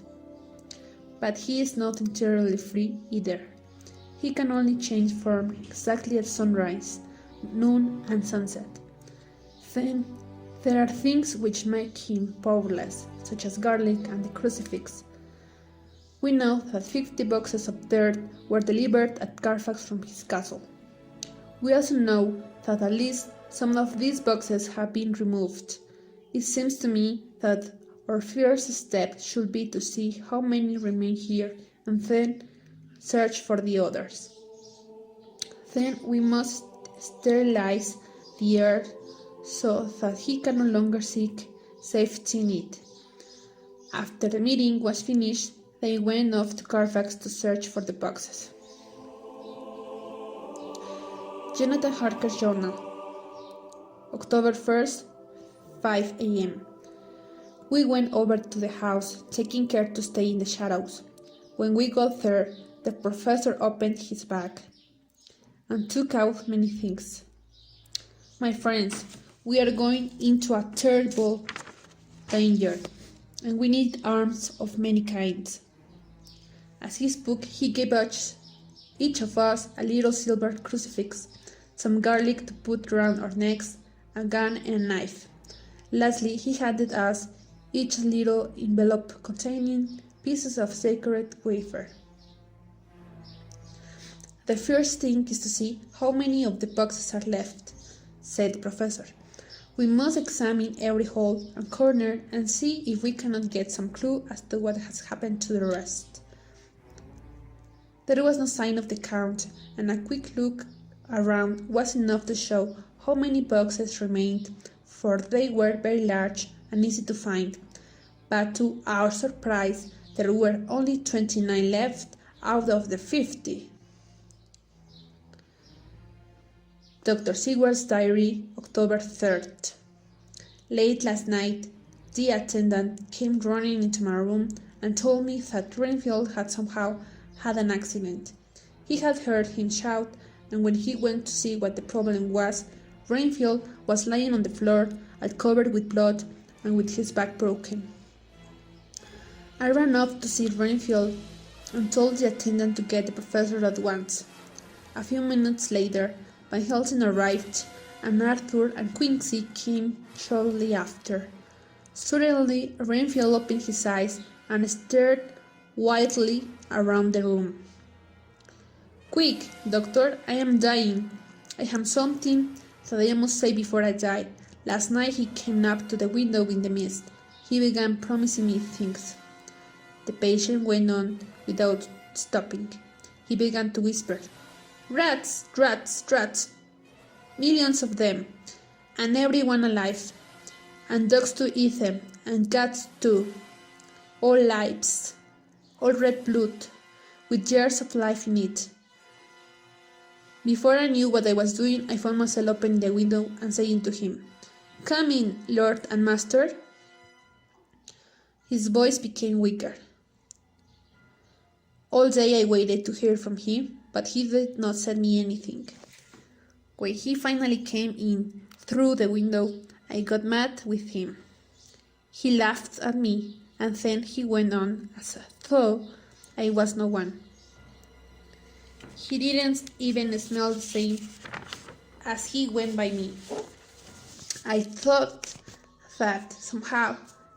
But he is not entirely free either. He can only change form exactly at sunrise, noon, and sunset. Then there are things which make him powerless, such as garlic and the crucifix. We know that 50 boxes of dirt were delivered at Carfax from his castle. We also know that at least some of these boxes have been removed. It seems to me that our first step should be to see how many remain here and then search for the others. Then we must sterilize the earth so that he can no longer seek safety in it. After the meeting was finished, they went off to Carfax to search for the boxes. Jonathan Harker's Journal, October 1st, 5 a.m. We went over to the house, taking care to stay in the shadows. When we got there, the professor opened his bag and took out many things. "My friends, we are going into a terrible danger, and we need arms of many kinds." As he spoke, he gave each of us a little silver crucifix, some garlic to put round our necks, a gun and a knife. Lastly, he handed us each a little envelope containing pieces of sacred wafer. "The first thing is to see how many of the boxes are left," said the professor. "We must examine every hole and corner and see if we cannot get some clue as to what has happened to the rest." There was no sign of the count, and a quick look around was enough to show how many boxes remained, for they were very large and easy to find. But to our surprise, there were only 29 left out of the 50. Dr. Seward's Diary, October 3rd. Late last night, the attendant came running into my room and told me that Renfield had somehow had an accident. He had heard him shout, and when he went to see what the problem was, Renfield was lying on the floor, all covered with blood and with his back broken. I ran up to see Renfield and told the attendant to get the professor at once. A few minutes later, Van Helsing arrived, and Arthur and Quincy came shortly after. Suddenly, Renfield opened his eyes and stared wildly around the room. "Quick, doctor, I am dying. I have something that I must say before I die. Last night he came up to the window in the mist. He began promising me things." The patient went on without stopping. He began to whisper, "Rats, rats, rats.
millions of them, and everyone alive, and dogs to eat them, and cats too, all lives, all red blood, with years of life in it. Before I knew what I was doing, I found myself opening the window and saying to him, "Come in, Lord and Master." His voice became weaker. All day I waited to hear from him, but he did not say me anything. When he finally came in through the window, I got mad with him. He laughed at me, and then he went on as though I was no one. He didn't even smell the same as he went by me. I thought that somehow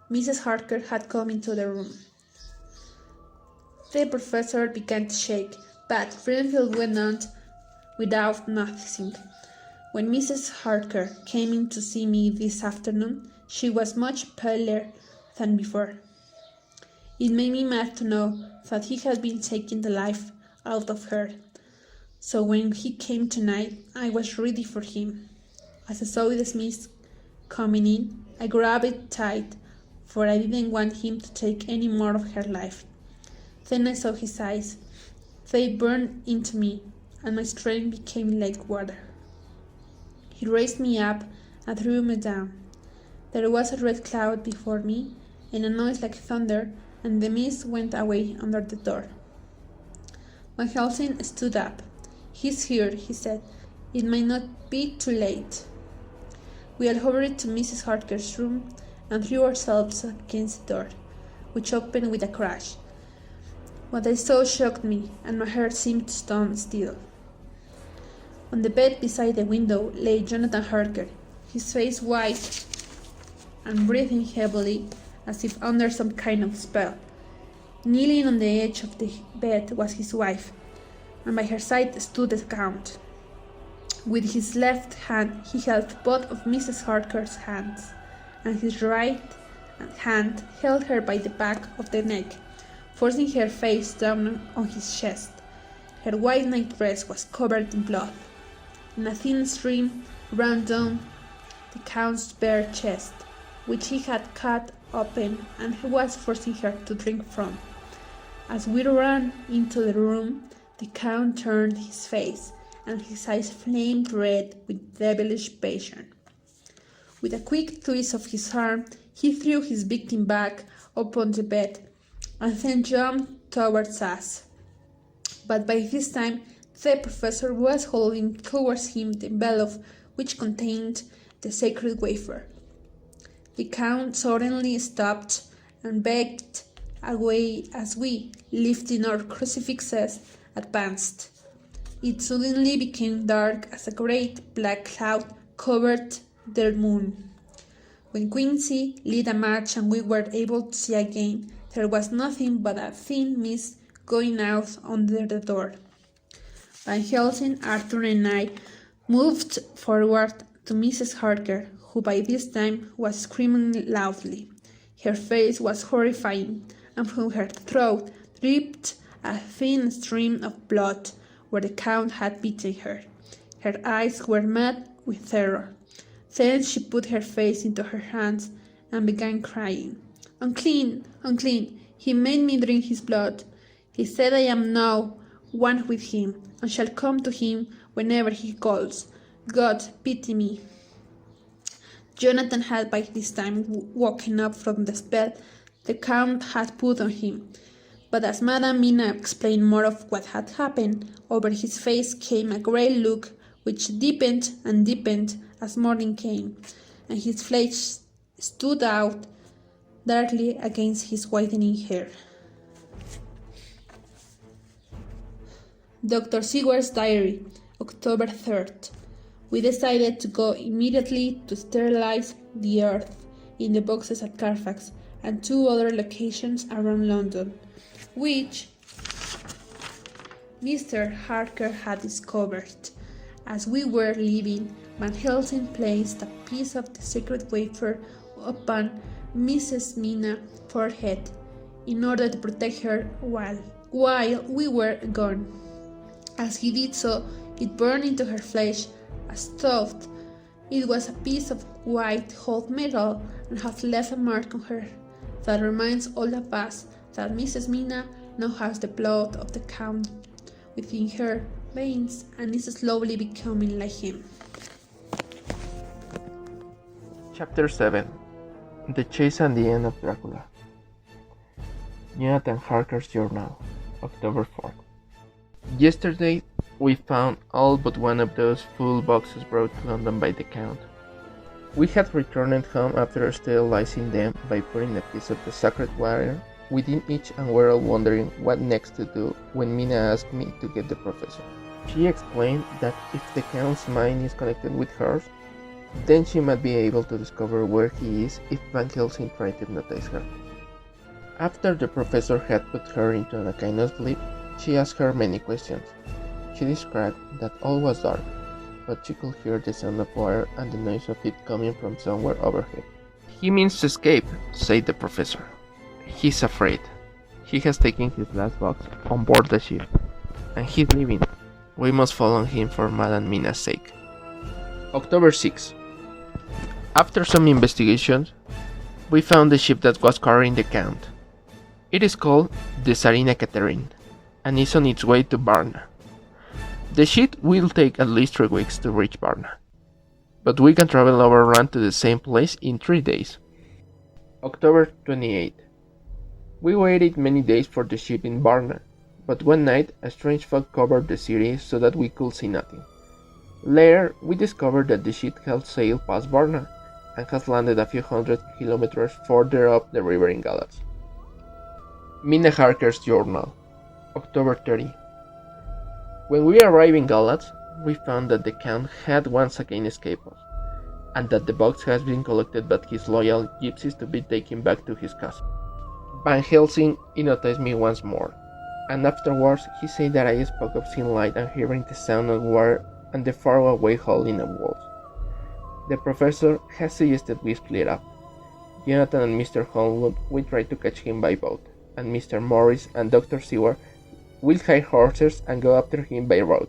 Mrs. Harker had come into the room. The professor began to shake, but Renfield went on without noticing. When Mrs. Harker came in to see me this afternoon, she was much paler than before. It made me mad to know that he had been taking the life out of her. So when he came tonight, I was ready for him. As I saw Smith coming in, I grabbed it tight, for I didn't want him to take any more of her life. Then I saw his eyes. They burned into me, and my strength became like water. He raised me up and threw me down. There was a red cloud before me, and a noise like thunder, and the mist went away under the door. Van Helsing stood up. "He's here," he said. "It might not be too late." We all hurried to Mrs. Harker's room and threw ourselves against the door, which opened with a crash. What I saw shocked me, and my heart seemed to stand still. On the bed beside the window lay Jonathan Harker, his face white and breathing heavily as if under some kind of spell. Kneeling on the edge of the bed was his wife, and by her side stood the Count. With his left hand he held both of Mrs. Harker's hands, and his right hand held her by the back of the neck, forcing her face down on his chest. Her white night dress was covered in blood, and a thin stream ran down the Count's bare chest, which he had cut open and he was forcing her to drink from. As we ran into the room, the Count turned his face, and his eyes flamed red with devilish passion. With a quick twist of his arm, he threw his victim back upon the bed, and then jumped towards us. But by this time, the professor was holding towards him the envelope which contained the sacred wafer. The Count suddenly stopped and backed away as we, lifting our crucifixes, advanced. It suddenly became dark as a great black cloud covered the moon. When Quincy lit a match and we were able to see again, there was nothing but a thin mist going out under the door. Van Helsing, Arthur, and I moved forward to Mrs. Harker, who by this time was screaming loudly. Her face was horrifying, and from her throat dripped a thin stream of blood where the Count had beaten her. Her eyes were mad with terror. Then she put her face into her hands and began crying. "Unclean, unclean, he made me drink his blood. He said I am now one with him, and shall come to him whenever he calls. God, pity me." Jonathan had by this time woken up from the spell the Count had put on him, but as Madame Mina explained more of what had happened, over his face came a grey look which deepened and deepened as morning came, and his flesh stood out darkly against his whitening hair. Dr. Seward's Diary, October 3rd. We decided to go immediately to sterilize the earth in the boxes at Carfax and 2 other locations around London, which Mr. Harker had discovered. As we were leaving, Van Helsing placed a piece of the sacred wafer upon Mrs. Mina's forehead in order to protect her while we were gone. As he did so, it burned into her flesh a as thought it was a piece of white hot metal and had left a mark on her that reminds all of us that Mrs. Mina now has the blood of the Count within her veins and is slowly becoming like him.
Chapter 7. The Chase and the End of Dracula. Jonathan Harker's Journal, October 4th. Yesterday, we found all but one of those full boxes brought to London by the Count. We had returned home after sterilizing them by putting a piece of the sacred wire within each, and were all wondering what next to do when Mina asked me to get the professor. She explained that if the Count's mind is connected with hers, then she might be able to discover where he is if Van Helsing tried to hypnotize her. After the professor had put her into a kind of sleep, she asked her many questions. She described that all was dark, but she could hear the sound of water and the noise of it coming from somewhere overhead. "He means to escape," said the professor. "He's afraid. He has taken his last box on board the ship, and he's leaving. We must follow him for Madame Mina's sake." October 6th. After some investigations, we found the ship that was carrying the Count. It is called the Tsarina Catherine, and is on its way to Varna. The ship will take at least 3 weeks to reach Varna, but we can travel overland to the same place in 3 days. October 28th. We waited many days for the ship in Varna, but one night a strange fog covered the city so that we could see nothing. Later, we discovered that the ship had sailed past Varna and has landed a few hundred kilometers further up the river in Galatz. Mina Harker's Journal, October 30. When we arrived in Galatz, we found that the Count had once again escaped us, and that the box has been collected by his loyal gypsies to be taken back to his castle. Van Helsing hypnotized me once more, and afterwards he said that I spoke of seeing light and hearing the sound of water and the faraway howling of wolves. The professor has suggested we split up. Jonathan and Mr. Holmwood will try to catch him by boat, and Mr. Morris and Dr. Seward will hire horses and go after him by road.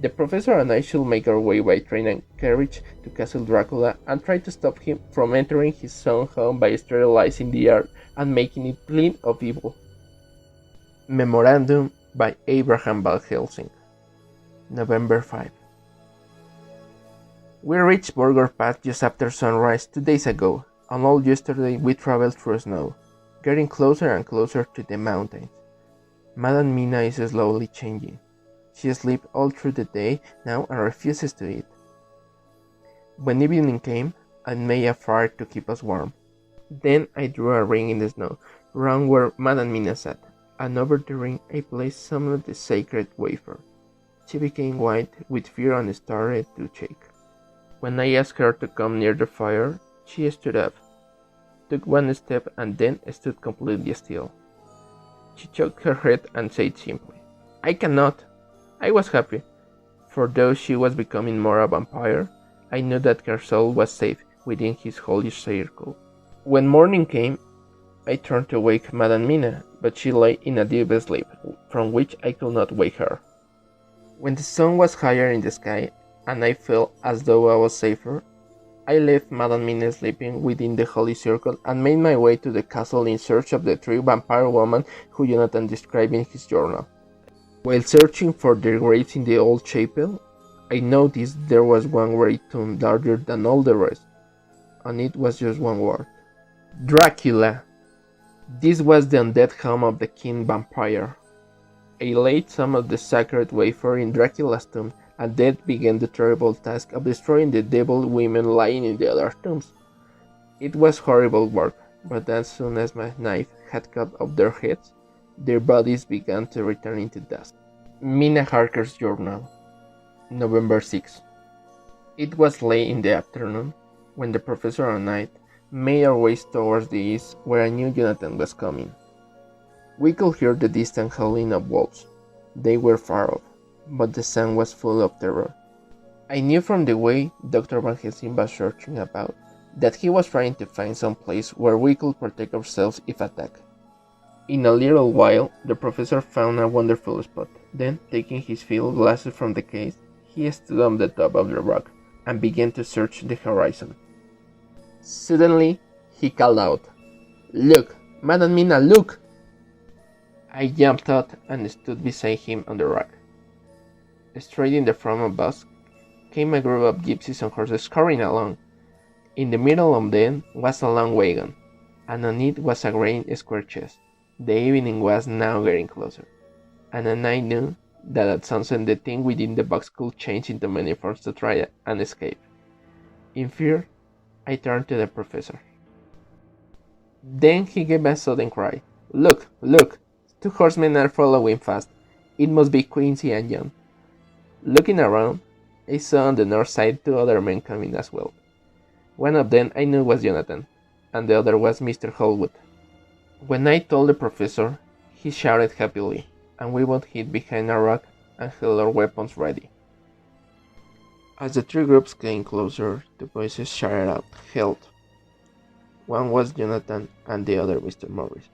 The professor and I should make our way by train and carriage to Castle Dracula and try to stop him from entering his own home by sterilizing the air and making it clean of evil. Memorandum by Abraham Van Helsing. November 5. We reached Burger Pass just after sunrise 2 days ago, and all yesterday we traveled through snow, getting closer and closer to the mountains. Madame Mina is slowly changing. She sleeps all through the day now and refuses to eat. When evening came, I made a fire to keep us warm. Then I drew a ring in the snow, round where Madame Mina sat, and over the ring I placed some of the sacred wafer. She became white with fear and started to shake. When I asked her to come near the fire, she stood up, took one step, and then stood completely still. She shook her head and said simply, "I cannot." I was happy, for though she was becoming more a vampire, I knew that her soul was safe within his holy circle. When morning came, I turned to wake Madame Mina, but she lay in a deep sleep, from which I could not wake her. When the sun was higher in the sky, and I felt as though I was safer, I left Madame Mina sleeping within the holy circle and made my way to the castle in search of the 3 vampire women who Jonathan described in his journal. While searching for their graves in the old chapel, I noticed there was one great tomb larger than all the rest, and it was just one word: Dracula. This was the undead home of the king vampire. I laid some of the sacred wafer in Dracula's tomb, and then began the terrible task of destroying the devil women lying in the other tombs. It was horrible work, but as soon as my knife had cut off their heads, their bodies began to return into dust. Mina Harker's Journal, November 6. It was late in the afternoon when the professor and I made our way towards the east, where I knew Jonathan was coming. We could hear the distant howling of wolves. They were far off, but the sound was full of terror. I knew from the way Dr. Van Helsing was searching about that he was trying to find some place where we could protect ourselves if attacked. In a little while, the professor found a wonderful spot. Then, taking his field glasses from the case, He stood on the top of the rock and began to search the horizon. Suddenly, he called out, "Look, Madam Mina, look!" I jumped out and stood beside him on the rock. Straight in the front of us came a group of gypsies on horses scurrying along. In the middle of them was a long wagon, and on it was a great square chest. The evening was now getting closer, and I knew that at sunset the thing within the box could change into many forms to try and escape. In fear, I turned to the professor. Then he gave a sudden cry. "Look, look! 2 horsemen are following fast. It must be Quincy and John." Looking around, I saw on the north side 2 other men coming as well. One of them I knew was Jonathan, and the other was Mr. Holwood. When I told the professor, he shouted happily, and we both hid behind a rock and held our weapons ready. As the 3 groups came closer, the voices shouted out, "Help!" One was Jonathan and the other Mr. Morris.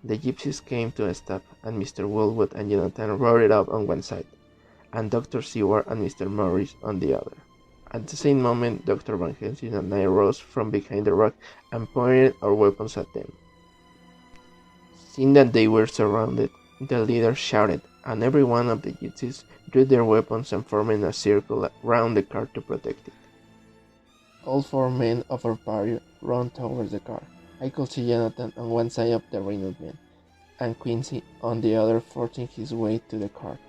The gypsies came to a stop, and Mr. Holwood and Jonathan rode up on one side, and Dr. Seward and Mr. Morris on the other. At the same moment, Dr. Van Helsing and I rose from behind the rock and pointed our weapons at them. Seeing that they were surrounded, the leader shouted, and every one of the gypsies drew their weapons and formed a circle round the car to protect it. All 4 men of our party ran towards the car. I could see Jonathan on one side of the Retold men, and Quincy on the other forcing his way to the car.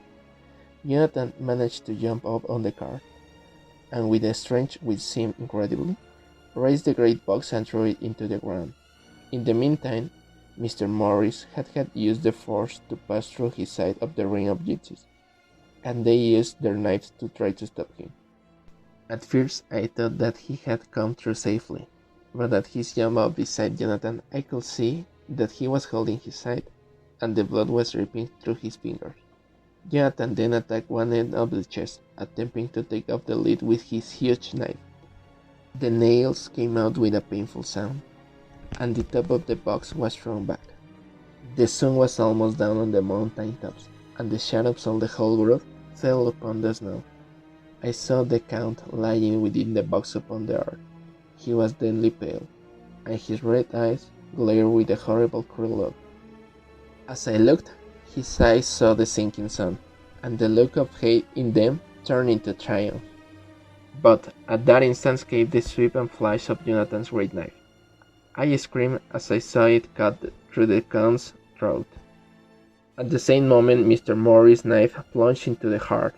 Jonathan managed to jump up on the car, and with a strength which seemed incredible, raised the great box and threw it into the ground. In the meantime, Mr. Morris had used the force to pass through his side of the ring of gypsies, and they used their knives to try to stop him. At first I thought that he had come through safely, but at his jump up beside Jonathan I could see that he was holding his side, and the blood was dripping through his fingers. Jonathan then attacked one end of the chest, attempting to take off the lid with his huge knife. The nails came out with a painful sound, and the top of the box was thrown back. The sun was almost down on the mountain tops, and the shadows of the whole group fell upon the snow. I saw the Count lying within the box upon the earth. He was deadly pale, and his red eyes glared with a horrible cruel look. As I looked, his eyes saw the sinking sun, and the look of hate in them turned into triumph. But at that instant came the sweep and flash of Jonathan's great knife. I screamed as I saw it cut through the Count's throat. At the same moment, Mr. Morris' knife plunged into the heart.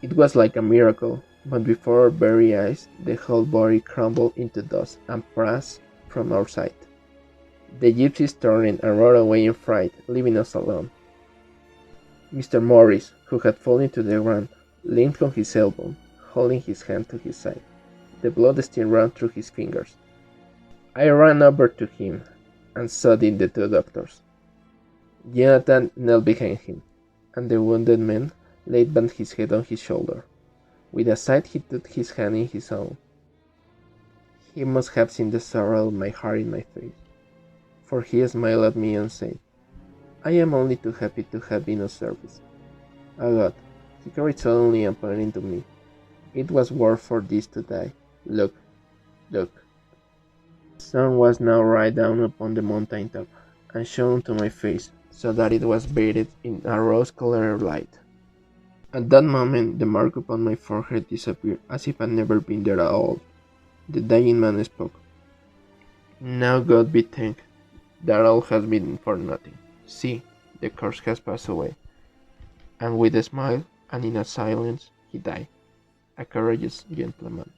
It was like a miracle, but before our very eyes, the whole body crumbled into dust and passed from our sight. The gypsies turned and rode away in fright, leaving us alone. Mr. Morris, who had fallen to the ground, leaned on his elbow, holding his hand to his side. The blood still ran through his fingers. I ran over to him, and so did the 2 doctors. Jonathan knelt behind him, and the wounded man laid back his head on his shoulder. With a sigh he took his hand in his own. He must have seen the sorrow of my heart in my face, for he smiled at me and said, "I am only too happy to have been of service." "Oh God," he cried suddenly and pointing to me. "It was worth for this to die. Look, look." The sun was now right down upon the mountain top, and shone to my face, so that it was bathed in a rose-colored light. At that moment, the mark upon my forehead disappeared, as if I had never been there at all. The dying man spoke. "Now God be thanked that all has been for nothing. See, the curse has passed away." And with a smile and in a silence, he died, a courageous gentleman.